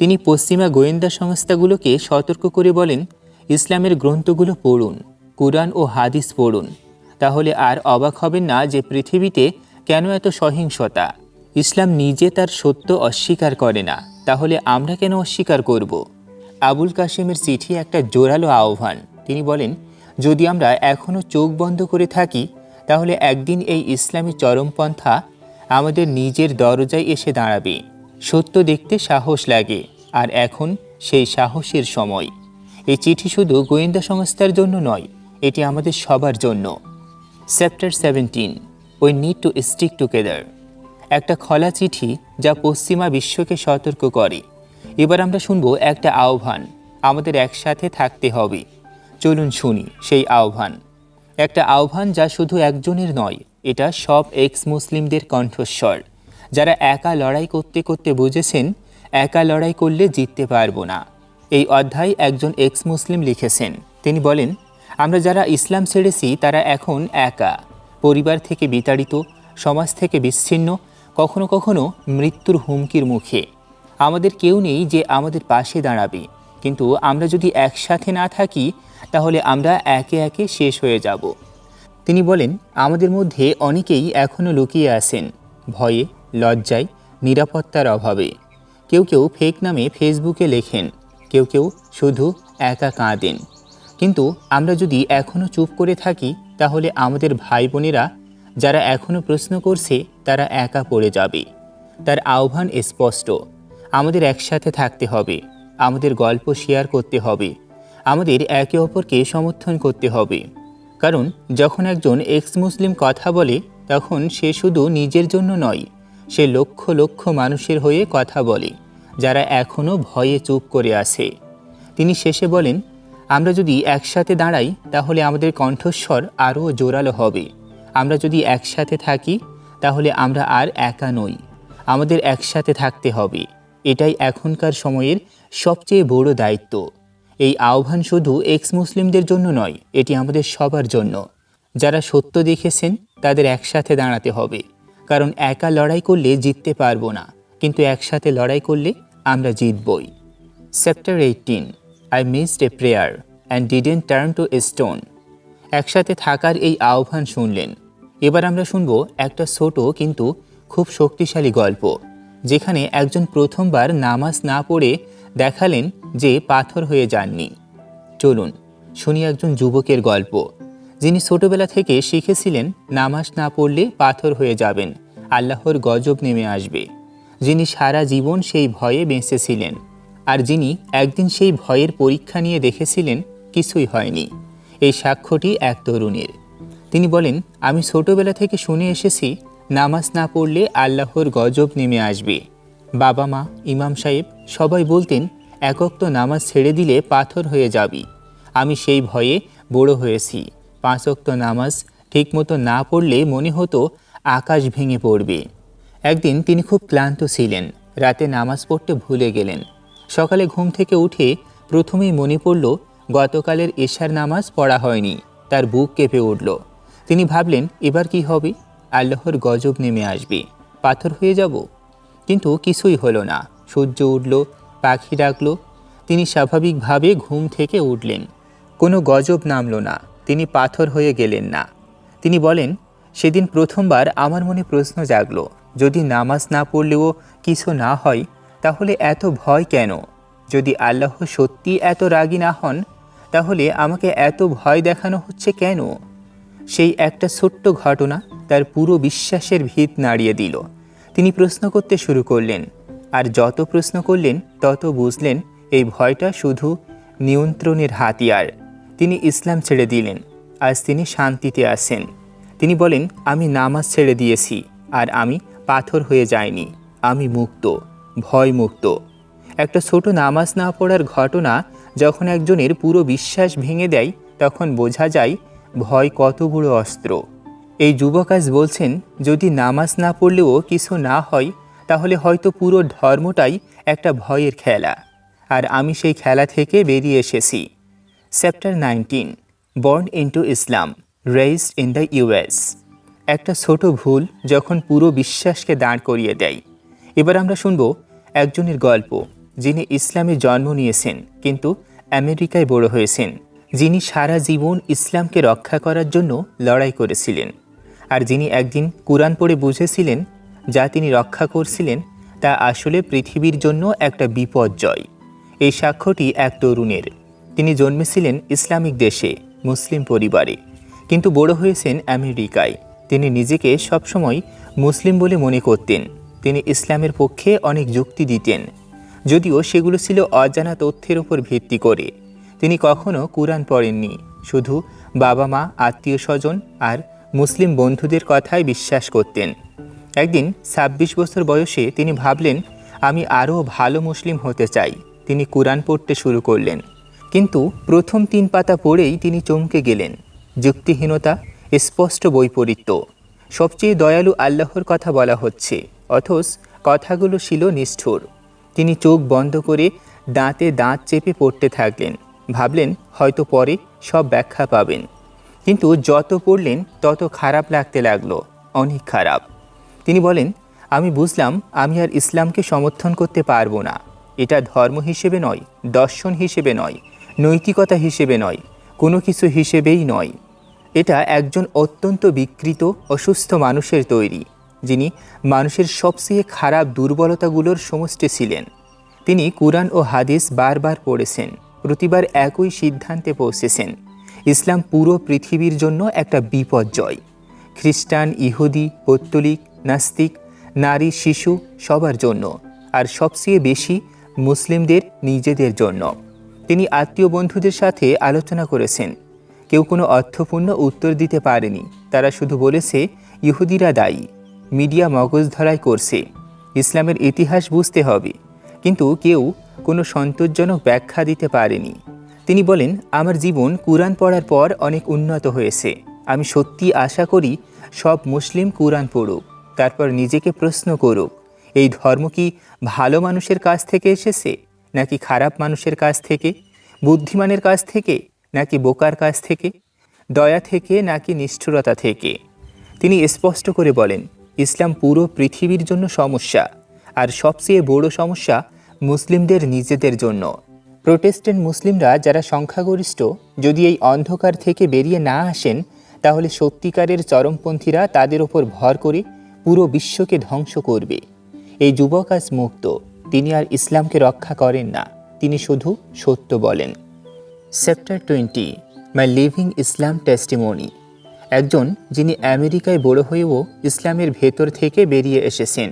তিনি পশ্চিমা গোয়েন্দা সংস্থাগুলোকে সতর্ক করে বলেন, ইসলামের গ্রন্থগুলো পড়ুন, কুরআন ও হাদিস পড়ুন। তাহলে আর অবাক হবেন না যে পৃথিবীতে কেন এত সহিংসতা। ইসলাম নিজে তার সত্য অস্বীকার করে না, তাহলে আমরা কেন অস্বীকার করব? আবুল কাশেমের চিঠি একটা জোরালো আহ্বান। তিনি বলেন, যদি আমরা এখনও চোখ বন্ধ করে থাকি তাহলে একদিন এই ইসলামী চরমপন্থা আমাদের নিজের দরজায় এসে দাঁড়াবে। সত্য দেখতে সাহস লাগে, আর এখন সেই সাহসের সময়। এই চিঠি শুধু গোয়েন্দা সংস্থার জন্য নয়, এটি আমাদের সবার জন্য। Chapter 17, we need to stick together. একটা খোলা চিঠি যা পশ্চিমা বিশ্বকে সতর্ক করে। এবার আমরা শুনব একটা আহ্বান, আমাদের একসাথে থাকতে হবে। চলুন শুনি সেই আহ্বান। একটা আহ্বান যা শুধু একজনের নয়, এটা সব এক্স মুসলিমদের কণ্ঠস্বর, যারা একা লড়াই করতে করতে বুঝেছেন একা লড়াই করলে জিততে পারবো না। এই অধ্যায় একজন এক্স মুসলিম লিখেছেন। তিনি বলেন, আমরা যারা ইসলাম ছেড়েছি তারা এখন একা, পরিবার থেকে বিতাড়িত, সমাজ থেকে বিচ্ছিন্ন, কখনো কখনো মৃত্যুর হুমকির মুখে। আমাদের কেউ নেই যে আমাদের পাশে দাঁড়াবে, কিন্তু আমরা যদি একসাথে না থাকি তাহলে আমরা একে একে শেষ হয়ে যাব। তিনি বলেন, আমাদের মধ্যে অনেকেই এখনও লুকিয়ে আছেন, ভয়ে, লজ্জায়, নিরাপত্তার অভাবে। কেউ কেউ ফেক নামে ফেসবুকে লেখেন, কেউ কেউ শুধু একা কাঁদেন। কিন্তু আমরা যদি এখনও চুপ করে থাকি তাহলে আমাদের ভাই বোনেরা যারা এখনও প্রশ্ন করছে তারা একা পড়ে যাবে। তার আহ্বান স্পষ্ট, আমাদের একসাথে থাকতে হবে, আমাদের গল্প শেয়ার করতে হবে, আমাদের একে অপরকে সমর্থন করতে হবে। কারণ যখন একজন এক্স মুসলিম কথা বলে তখন সে শুধু নিজের জন্য নয়, সে লক্ষ লক্ষ মানুষের হয়ে কথা বলে যারা এখনও ভয়ে চুপ করে আছে। তিনি শেষে বলেন, আমরা যদি একসাথে দাঁড়াই তাহলে আমাদের কণ্ঠস্বর আরও জোরালো হবে। আমরা যদি একসাথে থাকি তাহলে আমরা আর একা নই, আমাদের একসাথে থাকতে হবে। এটাই এখনকার সময়ের সবচেয়ে বড় দায়িত্ব। এই আহ্বান শুধু এক্স মুসলিমদের জন্য নয়, এটি আমাদের সবার জন্য। যারা সত্য দেখেছেন তাদের একসাথে দাঁড়াতে হবে, কারণ একা লড়াই করলে জিততে পারবো না, কিন্তু একসাথে লড়াই করলে আমরা জিতবই। Chapter 18, I missed a prayer and didn't turn to a stone. একসাথে থাকার এই আহ্বান শুনলেন। এবার আমরা শুনব একটা ছোট কিন্তু খুব শক্তিশালী গল্প, যেখানে একজন প্রথমবার নামাজ না পড়ে দেখালেন যে পাথর হয়ে যাননি। চলুন শুনি একজন যুবকের গল্প, যিনি ছোটবেলা থেকে শিখেছিলেন নামাজ না পড়লে পাথর হয়ে যাবেন, আল্লাহর গজব নেমে আসবে। যিনি সারা জীবন সেই ভয়ে বেঁচেছিলেন, আর যিনি একদিন সেই ভয়ের পরীক্ষা নিয়ে দেখেছিলেন কিছুই হয়নি। এই সাক্ষ্যটি এক তরুণীর। তিনি বলেন, আমি ছোটবেলা থেকে শুনে এসেছি নামাজ না পড়লে আল্লাহর গজব নেমে আসবে। বাবা মা, ইমাম সাহেব সবাই বলতেন এক ওয়াক্ত নামাজ ছেড়ে দিলে পাথর হয়ে যাবি। আমি সেই ভয়ে বড় হয়েছি। 5 ওয়াক্ত নামাজ ঠিকমতো না পড়লে মনে হতো আকাশ ভেঙে পড়বে। একদিন তিনি খুব ক্লান্ত ছিলেন, রাতে নামাজ পড়তে ভুলে গেলেন। সকালে ঘুম থেকে উঠে প্রথমেই মনে পড়ল গতকালের এশার নামাজ পড়া হয়নি। তার বুক কেঁপে উঠল। তিনি ভাবলেন, এবার কি হবে? আল্লাহর গজব নেমে আসবে, পাথর হয়ে যাব। কিন্তু কিছুই হলো না। সূর্য উঠল, পাখি ডাকল, তিনি স্বাভাবিকভাবে ঘুম থেকে উঠলেন। কোনো গজব নামল না, তিনি পাথর হয়ে গেলেন না। তিনি বলেন, সেদিন প্রথমবার আমার মনে প্রশ্ন জাগলো, যদি নামাজ না পড়লেও কিছু না হয় তাহলে এত ভয় কেন? যদি আল্লাহ সত্যি এত রাগী না হন তাহলে আমাকে এত ভয় দেখানো হচ্ছে কেন? সেই একটা ছোট্ট ঘটনা তার পুরো বিশ্বাসের ভিত নাড়িয়ে দিল। তিনি প্রশ্ন করতে শুরু করলেন, আর যত প্রশ্ন করলেন তত বুঝলেন এই ভয়টা শুধু নিয়ন্ত্রণের হাতিয়ার। তিনি ইসলাম ছেড়ে দিলেন, আজ তিনি শান্তিতে আছেন। তিনি বলেন, আমি নামাজ ছেড়ে দিয়েছি আর আমি পাথর হয়ে যাইনি, আমি মুক্ত, ভয় মুক্ত। একটা ছোট নামাজ না পড়ার ঘটনা যখন একজনের পুরো বিশ্বাস ভেঙে দেয় তখন বোঝা যায় ভয় কত বড় অস্ত্র। এই যুবক আজ বলছেন, যদি নামাজ না পড়লেও কিছু না হয় তাহলে হয়তো পুরো ধর্মটাই একটা ভয়ের খেলা, আর আমি সেই খেলা থেকে বেরিয়ে এসেছি। Chapter 19, born into Islam, raised in the US. একটা ছোট ভুল যখন পুরো বিশ্বাসকে দাঁড় করিয়ে দেয়। এবার আমরা শুনব একজনের গল্প, যিনি ইসলামে জন্ম নিয়েছেন কিন্তু আমেরিকায় বড় হয়েছেন, যিনি সারা জীবন ইসলামকে রক্ষা করার জন্য লড়াই করেছিলেন, আর যিনি একদিন কুরআন পড়ে বুঝেছিলেন যা তিনি রক্ষা করছিলেন তা আসলে পৃথিবীর জন্য একটা বিপর্যয়। এই সাক্ষ্যটি এক তরুণের। তিনি জন্মেছিলেন ইসলামিক দেশে, মুসলিম পরিবারে, কিন্তু বড় হয়েছেন আমেরিকায়। তিনি নিজেকে সবসময় মুসলিম বলে মনে করতেন। তিনি ইসলামের পক্ষে অনেক যুক্তি দিতেন, যদিও সেগুলো ছিল অজানা তথ্যের উপর ভিত্তি করে। তিনি কখনো কুরআন পড়েননি, শুধু বাবা মা, আত্মীয় স্বজন আর মুসলিম বন্ধুদের কথায় বিশ্বাস করতেন। একদিন ২৬ বছর বয়সে তিনি ভাবলেন, আমি আরও ভালো মুসলিম হতে চাই। তিনি কুরআন পড়তে শুরু করলেন, কিন্তু প্রথম ৩ পাতা পড়েই তিনি চমকে গেলেন। যুক্তিহীনতা, স্পষ্ট বৈপরীত্য। সবচেয়ে দয়ালু আল্লাহর কথা বলা হচ্ছে, অথচ কথাগুলো ছিল নিষ্ঠুর। তিনি চোখ বন্ধ করে দাঁতে দাঁত চেপে পড়তে থাকলেন। ভাবলেন হয়তো পরে সব ব্যাখ্যা পাবেন। কিন্তু যত পড়লেন তত খারাপ লাগতে লাগলো, অনেক খারাপ। তিনি বলেন, আমি বুঝলাম আমি আর ইসলামকে সমর্থন করতে পারবো না। এটা ধর্ম হিসেবে নয়, দর্শন হিসেবে নয়, নৈতিকতা হিসেবে নয়, কোনো কিছু হিসেবেই নয়। এটা একজন অত্যন্ত বিকৃত, অসুস্থ মানুষের তৈরি, যিনি মানুষের সবচেয়ে খারাপ দুর্বলতাগুলোর সমষ্টি ছিলেন। তিনি কুরআন ও হাদিস বারবার পড়েছেন, প্রতিবার একই সিদ্ধান্তে পৌঁছেছেন, ইসলাম পুরো পৃথিবীর জন্য একটা বিপর্যয়। খ্রিস্টান, ইহুদি, পৌত্তলিক, নাস্তিক, নারী, শিশু, সবার জন্য, আর সবচেয়ে বেশি মুসলিমদের নিজেদের জন্য। তিনি আত্মীয় বন্ধুদের সাথে আলোচনা করেছেন। কেউ কোনো অর্থপূর্ণ উত্তর দিতে পারেনি। তারা শুধু বলেছে ইহুদিরা দায়ী, মিডিয়া মগজধরাই করছে, ইসলামের ইতিহাস বুঝতে হবে। কিন্তু কেউ কোনো সন্তোষজনক ব্যাখ্যা দিতে পারেনি। তিনি বলেন, আমার জীবন কুরআন পড়ার পর অনেক উন্নত হয়েছে। আমি সত্যি আশা করি সব মুসলিম কুরআন পড়ুক, তারপর নিজেকে প্রশ্ন করুক, এই ধর্ম কি ভালো মানুষের কাছ থেকে এসেছে নাকি খারাপ মানুষের কাছ থেকে, বুদ্ধিমানের কাছ থেকে নাকি বোকার কাছ থেকে, দয়া থেকে নাকি নিষ্ঠুরতা থেকে। তিনি স্পষ্ট করে বলেন, ইসলাম পুরো পৃথিবীর জন্য সমস্যা, আর সবচেয়ে বড় সমস্যা মুসলিমদের নিজেদের জন্য। প্রোটেস্ট্যান্ট মুসলিমরা যারা সংখ্যাগরিষ্ঠ, যদি এই অন্ধকার থেকে বেরিয়ে না আসেন, তাহলে সত্যিকারের চরমপন্থীরা তাদের ওপর ভর করে পুরো বিশ্বকে ধ্বংস করবে। এই যুবক আজ মুক্ত। তিনি আর ইসলামকে রক্ষা করেন না, তিনি শুধু সত্য বলেন। চ্যাপ্টার 20, মাই লিভিং ইসলাম টেস্টিমনি। একজন যিনি আমেরিকায় বড় হয়েও ইসলামের ভেতর থেকে বেরিয়ে এসেছেন।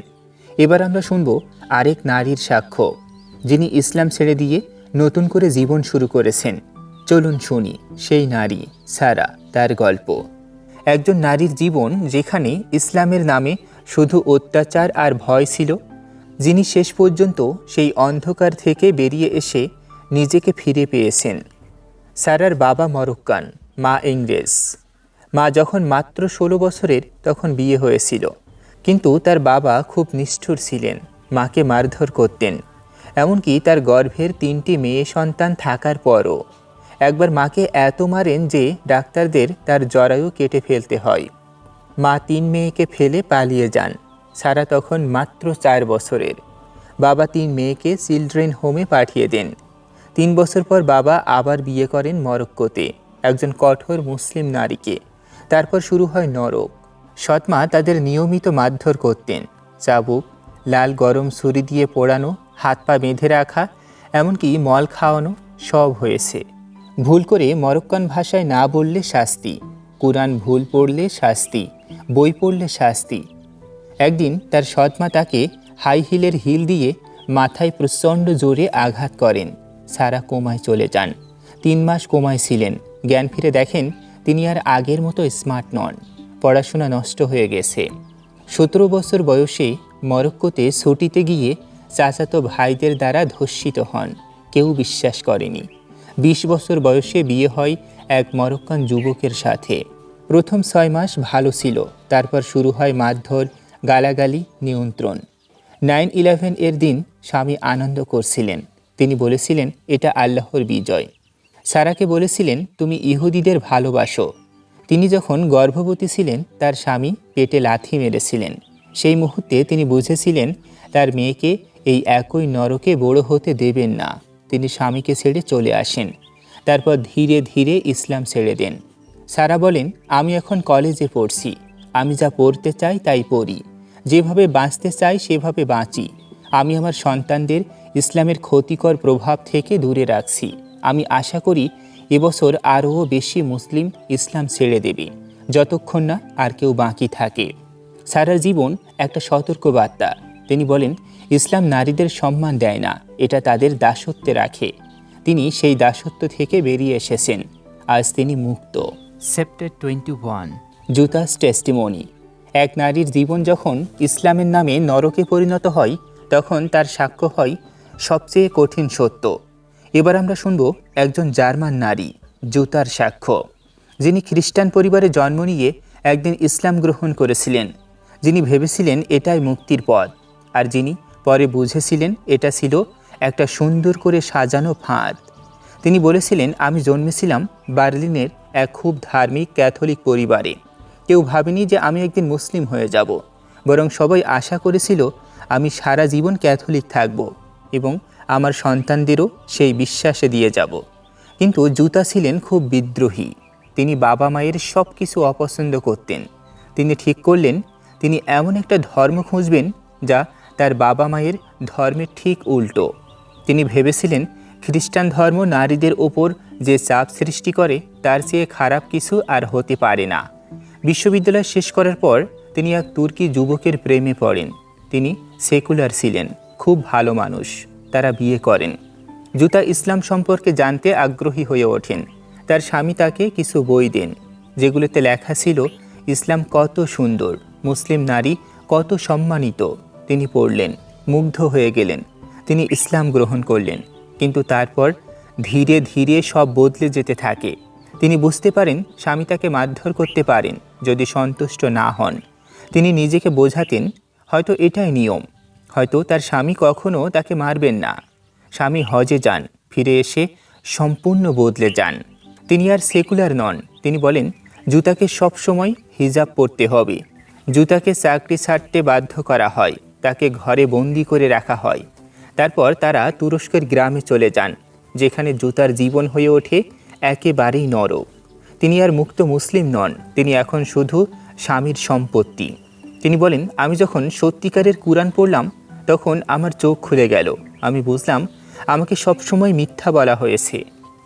এবার আমরা শুনব আরেক নারীর সাক্ষ্য, যিনি ইসলাম ছেড়ে দিয়ে নতুন করে জীবন শুরু করেছেন। চলুন শুনি সেই নারী সারা, তার গল্প। একজন নারীর জীবন যেখানে ইসলামের নামে শুধু অত্যাচার আর ভয় ছিল, যিনি শেষ পর্যন্ত সেই অন্ধকার থেকে বেরিয়ে এসে নিজেকে ফিরে পেয়েছেন। সারার বাবা মরক্কান, মা ইংরেজ। মা যখন মাত্র 16 বছরের তখন বিয়ে হয়েছিল, কিন্তু তার বাবা খুব নিষ্ঠুর ছিলেন, মাকে মারধর করতেন। এমনকি তার গর্ভের 3টি মেয়ে সন্তান থাকার পরও একবার মাকে এত মারেন যে ডাক্তারদের তার জরায়ু কেটে ফেলতে হয়। মা 3 মেয়েকে ফেলে পালিয়ে যান। সারা তখন মাত্র 4 বছরের। বাবা 3 মেয়েকে চিলড্রেন হোমে পাঠিয়ে দেন। 3 বছর পর বাবা আবার বিয়ে করেন মরক্কোতে একজন কঠোর মুসলিম নারীকে। তারপর শুরু হয় নরক। সৎমা তাদের নিয়মিত মারধর করতেন, চাবুক, লাল গরম ছুরি দিয়ে পোড়ানো, হাত পা বেঁধে রাখা, এমনকি মল খাওয়ানো, সব হয়েছে। ভুল করে মরক্কান ভাষায় না বললে শাস্তি, কুরআন ভুল পড়লে শাস্তি, বই পড়লে শাস্তি। একদিন তার সৎমা তাকে হাই হিলের হিল দিয়ে মাথায় প্রচণ্ড জোরে আঘাত করেন। সারা কোমায় চলে যান। 3 মাস কোমায় ছিলেন। জ্ঞান ফিরে দেখেন তিনি আর আগের মতো স্মার্ট নন, পড়াশোনা নষ্ট হয়ে গেছে। 17 বছর বয়সে মরক্কোতে ছুটিতে গিয়ে চাচাতো ভাইদের দ্বারা ধর্ষিত হন। কেউ বিশ্বাস করেনি। 20 বছর বয়সে বিয়ে হয় এক মরক্কান যুবকের সাথে। প্রথম 6 মাস ভালো ছিল, তারপর শুরু হয় মারধর, গালাগালি, নিয়ন্ত্রণ। 9/11 এর দিন স্বামী আনন্দ করছিলেন। তিনি বলেছিলেন এটা আল্লাহর বিজয়। সারাকে বলেছিলেন তুমি ইহুদিদের ভালোবাসো। তিনি যখন গর্ভবতী ছিলেন তার স্বামী পেটে লাথি মেরেছিলেন। সেই মুহূর্তে তিনি বুঝেছিলেন তার মেয়েকে এই একই নরকে বড় হতে দেবেন না। তিনি স্বামীকে ছেড়ে চলে আসেন। তারপর ধীরে ধীরে ইসলাম ছেড়ে দেন। সারা বলেন আমি এখন কলেজে পড়ছি, আমি যা পড়তে চাই তাই পড়ি, যেভাবে বাঁচতে চাই সেভাবে বাঁচি। আমি আমার সন্তানদের ইসলামের ক্ষতিকর প্রভাব থেকে দূরে রাখছি। আমি আশা করি এবছর আরও বেশি মুসলিম ইসলাম ছেড়ে দেবে, যতক্ষণ না আর কেউ বাকি থাকে। সারা জীবন একটা সতর্ক বার্তা। তিনি বলেন, ইসলাম নারীদের সম্মান দেয় না, এটা তাদের দাসত্বে রাখে। তিনি সেই দাসত্ব থেকে বেরিয়ে এসেছেন। আজ তিনি মুক্ত। চ্যাপ্টার 21। জুতাস টেস্টিমনি। এক নারীর জীবন যখন ইসলামের নামে নরকে পরিণত হয়, তখন তার সাক্ষ্য হয় সবচেয়ে কঠিন সত্য। এবার আমরা শুনব একজন জার্মান নারী, জুতার সাক্ষ্য, যিনি খ্রিস্টান পরিবারে জন্ম নিয়ে একদিন ইসলাম গ্রহণ করেছিলেন, যিনি ভেবেছিলেন এটাই মুক্তির পথ, আর যিনি পরে বুঝেছিলেন এটা ছিল একটা সুন্দর করে সাজানো ফাঁদ। তিনি বলেছিলেন, আমি জন্মেছিলাম বার্লিনের এক খুব ধার্মিক ক্যাথলিক পরিবারে। কেউ ভাবেনি যে আমি একদিন মুসলিম হয়ে যাব, বরং সবাই আশা করেছিল আমি সারা জীবন ক্যাথলিক থাকব এবং আমার সন্তানদেরও সেই বিশ্বাসে দিয়ে যাব। কিন্তু জুতা ছিলেন খুব বিদ্রোহী। তিনি বাবা মায়ের সব কিছু অপছন্দ করতেন। তিনি ঠিক করলেন তিনি এমন একটা ধর্ম খুঁজবেন যা তার বাবা মায়ের ধর্মের ঠিক উল্টো। তিনি ভেবেছিলেন খ্রিস্টান ধর্ম নারীদের ওপর যে চাপ সৃষ্টি করে তার চেয়ে খারাপ কিছু আর হতে পারে না। বিশ্ববিদ্যালয় শেষ করার পর তিনি এক তুর্কি যুবকের প্রেমে পড়েন। তিনি সেকুলার ছিলেন, খুব ভালো মানুষ। তারা বিয়ে করেন। জুতা ইসলাম সম্পর্কে জানতে আগ্রহী হয়ে ওঠেন। তার স্বামী তাকে কিছু বই দেন, যেগুলোতে লেখা ছিল ইসলাম কত সুন্দর, মুসলিম নারী কত সম্মানিত। তিনি পড়লেন, মুগ্ধ হয়ে গেলেন। তিনি ইসলাম গ্রহণ করলেন। কিন্তু তারপর ধীরে ধীরে সব বদলে যেতে থাকে। তিনি বুঝতে পারেন স্বামী তাকে মারধর করতে পারেন যদি সন্তুষ্ট না হন। তিনি নিজেকে বোঝাতেন হয়তো এটাই নিয়ম, হয়তো তার স্বামী কখনো তাকে মারবেন না। স্বামী হজে যান, ফিরে এসে সম্পূর্ণ বদলে যান। তিনি আর সেকুলার নন। তিনি বলেন, জুতাকে সবসময় হিজাব পরতে হবে। জুতাকে চাকরি ছাড়তে বাধ্য করা হয়, তাকে ঘরে বন্দি করে রাখা হয়। তারপর তারা তুরস্কের গ্রামে চলে যান, যেখানে জুতার জীবন হয়ে ওঠে একেবারেই নরক। তিনি আর মুক্ত মুসলিম নন, তিনি এখন শুধু স্বামীর সম্পত্তি। তিনি বলেন, আমি যখন সত্যিকারের কুরআন পড়লাম তখন আমার চোখ খুলে গেল। আমি বুঝলাম আমাকে সবসময় মিথ্যা বলা হয়েছে।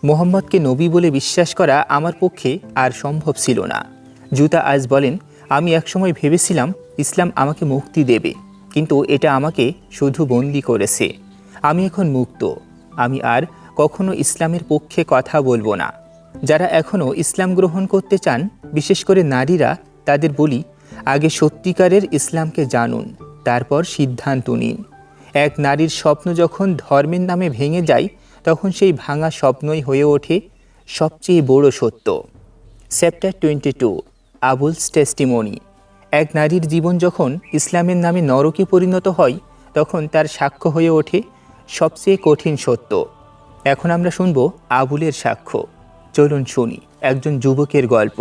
মোহাম্মদকে নবী বলে বিশ্বাস করা আমার পক্ষে আর সম্ভব ছিল না। জুতা আজ বলেন, আমি একসময় ভেবেছিলাম ইসলাম আমাকে মুক্তি দেবে, কিন্তু এটা আমাকে শুধু বন্দি করেছে। আমি এখন মুক্ত। আমি আর কখনো ইসলামের পক্ষে কথা বলবো না। যারা এখনও ইসলাম গ্রহণ করতে চান, বিশেষ করে নারীরা, তাদের বলি, আগে সত্যিকারের ইসলামকে জানুন, তারপর সিদ্ধান্ত নিন। এক নারীর স্বপ্ন যখন ধর্মের নামে ভেঙে যায়, তখন সেই ভাঙা স্বপ্নই হয়ে ওঠে সবচেয়ে বড় সত্য। চ্যাপ্টার 22। আবুলস টেস্টিমনি। এক নারীর জীবন যখন ইসলামের নামে নরকে পরিণত হয়, তখন তার সাক্ষ্য হয়ে ওঠে সবচেয়ে কঠিন সত্য। এখন আমরা শুনব আবুলের সাক্ষ্য। চলুন শুনি একজন যুবকের গল্প,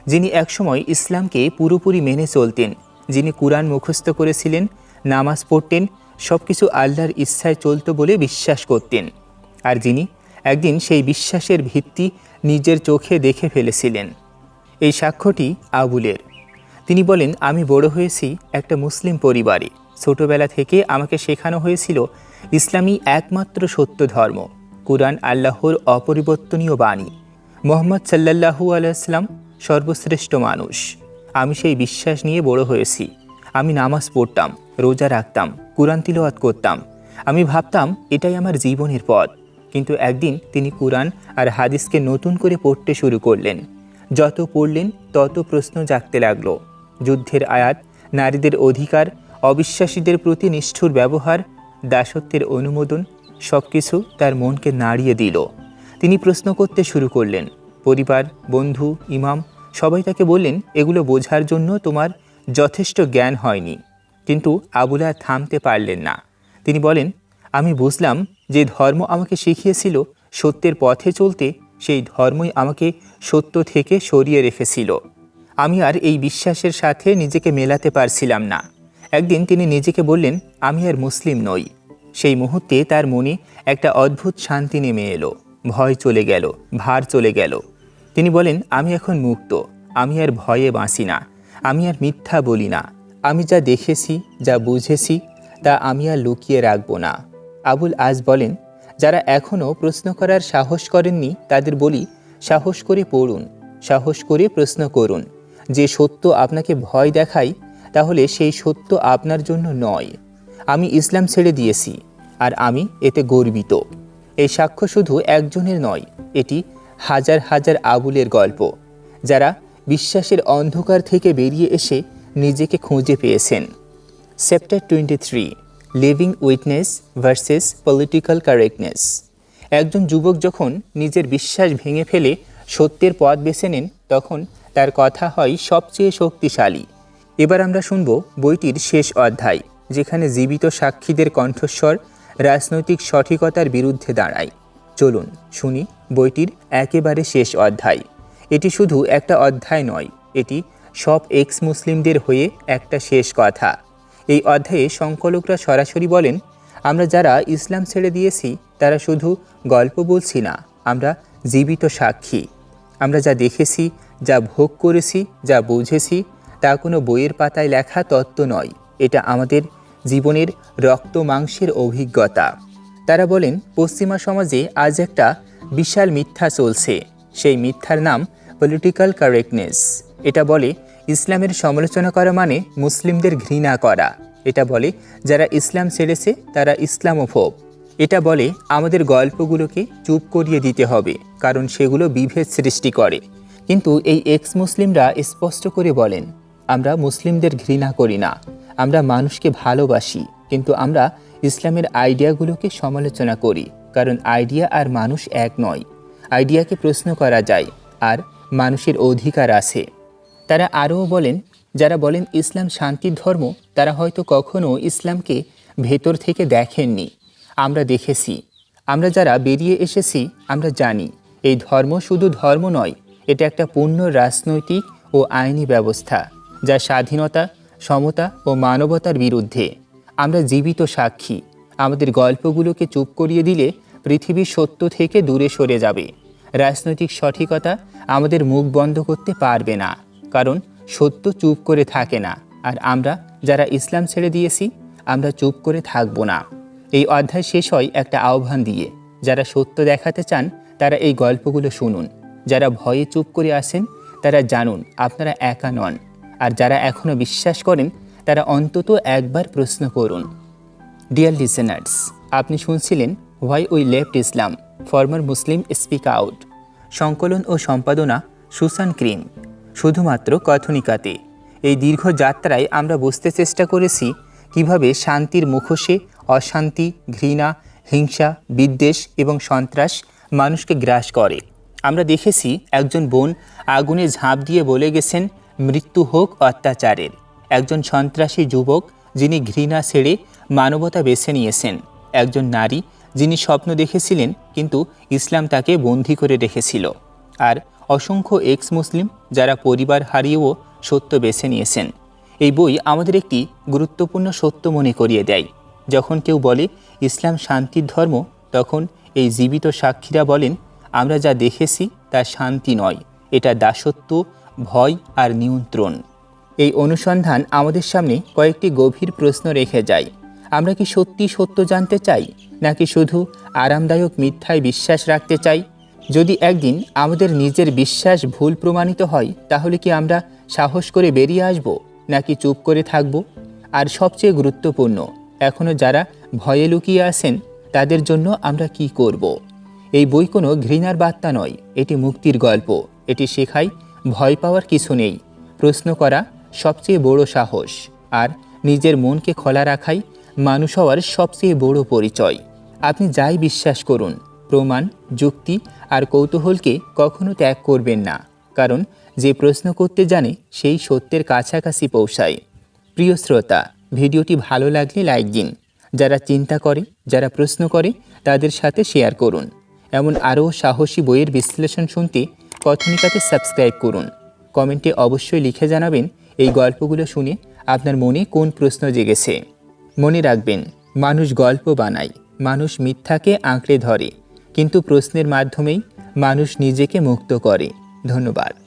যিনি একসময় ইসলামকে পুরোপুরি মেনে চলতেন, যিনি কুরআন মুখস্থ করেছিলেন, নামাজ পড়তেন, সব কিছু আল্লাহর ইচ্ছায় চলত বলে বিশ্বাস করতেন, আর যিনি একদিন সেই বিশ্বাসের ভিত্তি নিজের চোখে দেখে ফেলেছিলেন। এই সাক্ষ্যটি আবুলের। তিনি বলেন, আমি বড় হয়েছি একটা মুসলিম পরিবারে। ছোটবেলা থেকে আমাকে শেখানো হয়েছিল ইসলামই একমাত্র সত্য ধর্ম। কুরআন আল্লাহর অপরিবর্তনীয় বাণী। মুহাম্মদ সাল্লাল্লাহু আলাইহি ওয়াসাল্লাম সর্বশ্রেষ্ঠ মানুষ। আমি সেই বিশ্বাস নিয়ে বড় হয়েছি। আমি নামাজ পড়তাম, রোজা রাখতাম, কুরআন তিলাওয়াত করতাম। আমি ভাবতাম এটাই আমার জীবনের পথ। কিন্তু একদিন তিনি কুরআন আর হাদিসকে নতুন করে পড়তে শুরু করলেন। যত পড়লেন তত প্রশ্ন জাগতে লাগলো। যুদ্ধের আয়াত, নারীদের অধিকার, অবিশ্বাসীদের প্রতি নিষ্ঠুর ব্যবহার, দাসত্বের অনুমোদন, সব কিছু তার মনকে নাড়িয়ে দিল। তিনি প্রশ্ন করতে শুরু করলেন। পরিবার, বন্ধু, ইমাম সবাই তাকে বললেন, এগুলো বোঝার জন্য তোমার যথেষ্ট জ্ঞান হয়নি। কিন্তু আবুল আর থামতে পারলেন না। তিনি বলেন, আমি বুঝলাম যে ধর্ম আমাকে শিখিয়েছিল সত্যের পথে চলতে, সেই ধর্মই আমাকে সত্য থেকে সরিয়ে রেখেছিল। আমি আর এই বিশ্বাসের সাথে নিজেকে মেলাতে পারছিলাম না। একদিন তিনি নিজেকে বললেন, আমি আর মুসলিম নই। সেই মুহূর্তে তার মনে একটা অদ্ভুত শান্তি নেমে এলো। ভয় চলে গেল, ভার চলে গেল। তিনি বলেন, আমি এখন মুক্ত। আমি আর ভয়ে বাঁচি না, আমি আর মিথ্যা বলি না, আমি যা দেখেছি, যা বুঝেছি, তা আমি আর লুকিয়ে রাখব না। আবুল আজ বলেন, যারা এখনও প্রশ্ন করার সাহস করেননি তাদের বলি, সাহস করে পড়ুন, সাহস করে প্রশ্ন করুন। যে সত্য আপনাকে ভয় দেখায়, তাহলে সেই সত্য আপনার জন্য নয়। আমি ইসলাম ছেড়ে দিয়েছি, আর আমি এতে গর্বিত। এই সাক্ষ্য শুধু একজনের নয়, এটি হাজার হাজার আবুলের গল্প, যারা বিশ্বাসের অন্ধকার থেকে বেরিয়ে এসে নিজেকে খুঁজে পেয়েছেন। Chapter 23, living witness versus political correctness. একজন যুবক যখন নিজের বিশ্বাস ভেঙে ফেলে সত্যের পথ বেছে নেন, তখন তার কথা হয় সবচেয়ে শক্তিশালী। এবার আমরা শুনব বইটির শেষ অধ্যায়, যেখানে জীবিত সাক্ষীদের কণ্ঠস্বর রাজনৈতিক সঠিকতার বিরুদ্ধে দাঁড়ায়। চলুন শুনি বইটির একেবারে শেষ অধ্যায়। এটি শুধু একটা অধ্যায় নয়, এটি সব এক্স মুসলিমদের হয়ে একটা শেষ কথা। এই অধ্যায়ে সংকলকরা সরাসরি বলেন, আমরা যারা ইসলাম ছেড়ে দিয়েছি তারা শুধু গল্প বলছি না, আমরা জীবিত সাক্ষী। আমরা যা দেখেছি, যা ভোগ করেছি, যা বুঝেছি, তা কোনো বইয়ের পাতায় লেখা তত্ত্ব নয়, এটা আমাদের জীবনের রক্ত মাংসের অভিজ্ঞতা। তারা বলেন, পশ্চিমা সমাজে আজ একটা বিশাল মিথ্যা চলছে। সেই মিথ্যার নাম পলিটিক্যাল কারেক্টনেস। এটা বলে ইসলামের সমালোচনা করা মানে মুসলিমদের ঘৃণা করা। এটা বলে যারা ইসলাম ছেড়েছে তারা ইসলামোফোব। এটা বলে আমাদের গল্পগুলোকে চুপ করিয়ে দিতে হবে, কারণ সেগুলো বিভেদ সৃষ্টি করে। কিন্তু এই এক্স মুসলিমরা স্পষ্ট করে বলেন, আমরা মুসলিমদের ঘৃণা করি না, আমরা মানুষকে ভালোবাসি, কিন্তু আমরা ইসলামের আইডিয়াগুলোকে সমালোচনা করি, কারণ আইডিয়া আর মানুষ এক নয়। আইডিয়াকে প্রশ্ন করা যায়, আর মানুষের অধিকার আছে। তারা আরও বলেন, যারা বলেন ইসলাম শান্তির ধর্ম, তারা হয়তো কখনো ইসলামকে ভেতর থেকে দেখেননি। আমরা দেখেছি। আমরা যারা বেরিয়ে এসেছি, আমরা জানি এই ধর্ম শুধু ধর্ম নয়, এটা একটা পূর্ণ রাজনৈতিক ও আইনি ব্যবস্থা, যা স্বাধীনতা, সমতা ও মানবতার বিরুদ্ধে। আমরা জীবিত সাক্ষী। আমাদের গল্পগুলোকে চুপ করিয়ে দিলে পৃথিবীর সত্য থেকে দূরে সরে যাবে। রাজনৈতিক সঠিকতা আমাদের মুখ বন্ধ করতে পারবে না, কারণ সত্য চুপ করে থাকে না। আর আমরা যারা ইসলাম ছেড়ে দিয়েছি, আমরা চুপ করে থাকব না। এই অধ্যায় শেষ হয় একটা আহ্বান দিয়ে, যারা সত্য দেখাতে চান তারা এই গল্পগুলো শুনুন। যারা ভয়ে চুপ করে আসেন তারা জানুন আপনারা একা নন। আর যারা এখনও বিশ্বাস করেন তারা অন্তত একবার প্রশ্ন করুন। ডিয়ার লিসেনার্স, আপনি শুনছিলেন why we left Islam, former Muslim speak out. সংকলন ও সম্পাদনা সুসান ক্রিম, শুধুমাত্র কথনিকাতে। এই দীর্ঘ যাত্রায় আমরা বুঝতে চেষ্টা করেছি কিভাবে শান্তির মুখোশে অশান্তি, ঘৃণা, হিংসা, বিদ্বেষ এবং সন্ত্রাস মানুষকে গ্রাস করে। আমরা দেখেছি একজন বোন আগুনে ঝাঁপ দিয়ে বলে গেছেন, মৃত্যু হোক অত্যাচারের। একজন সন্ত্রাসী যুবক যিনি ঘৃণা ছেড়ে মানবতা বেছে নিয়েছেন। একজন নারী যিনি স্বপ্ন দেখেছিলেন, কিন্তু ইসলাম তাকে বন্দী করে রেখেছিল। আর অসংখ্য এক্স মুসলিম যারা পরিবার হারিয়েও সত্য বেছে নিয়েছেন। এই বই আমাদের একটি গুরুত্বপূর্ণ সত্য মনে করিয়ে দেয়। যখন কেউ বলে ইসলাম শান্তির ধর্ম, তখন এই জীবিত সাক্ষীরা বলেন, আমরা যা দেখেছি তা শান্তি নয়, এটা দাসত্ব, ভয় আর নিয়ন্ত্রণ। এই অনুসন্ধান আমাদের সামনে কয়েকটি গভীর প্রশ্ন রেখে যায়। আমরা কি সত্যি সত্য জানতে চাই, নাকি শুধু আরামদায়ক মিথ্যায় বিশ্বাস রাখতে চাই? যদি একদিন আমাদের নিজের বিশ্বাস ভুল প্রমাণিত হয়, তাহলে কি আমরা সাহস করে বেরিয়ে আসব, নাকি চুপ করে থাকব? আর সবচেয়ে গুরুত্বপূর্ণ, এখনও যারা ভয়ে লুকিয়ে আছেন তাদের জন্য আমরা কি করব? এই বই কোনো ঘৃণার বার্তা নয়, এটি মুক্তির গল্প। এটি শেখায় ভয় পাওয়ার কিছু নেই, প্রশ্ন করা সবচেয়ে বড় সাহস, আর নিজের মনকে খোলা রাখাই মানুষ হওয়ার সবচেয়ে বড় পরিচয়। আপনি যাই বিশ্বাস করুন, প্রমাণ, যুক্তি আর কৌতূহলকে কখনো ত্যাগ করবেন না, কারণ যে প্রশ্ন করতে জানে সেই সত্যের কাছাকাছি পৌঁছায়। প্রিয় শ্রোতা, ভিডিওটি ভালো লাগলে লাইক দিন। যারা চিন্তা করে, যারা প্রশ্ন করে, তাদের সাথে শেয়ার করুন। এমন আরও সাহসী বইয়ের বিশ্লেষণ শুনতে কথনিকাতে সাবস্ক্রাইব করুন। কমেন্টে অবশ্যই লিখে জানাবেন এই গল্পগুলো শুনে আপনার মনে কোন প্রশ্ন জেগেছে। মনে রাখবেন, মানুষ গল্প বানায়, মানুষ মিথ্যাকে আঁকড়ে ধরে, কিন্তু প্রশ্নের মাধ্যমেই মানুষ নিজেকে মুক্ত করে। ধন্যবাদ।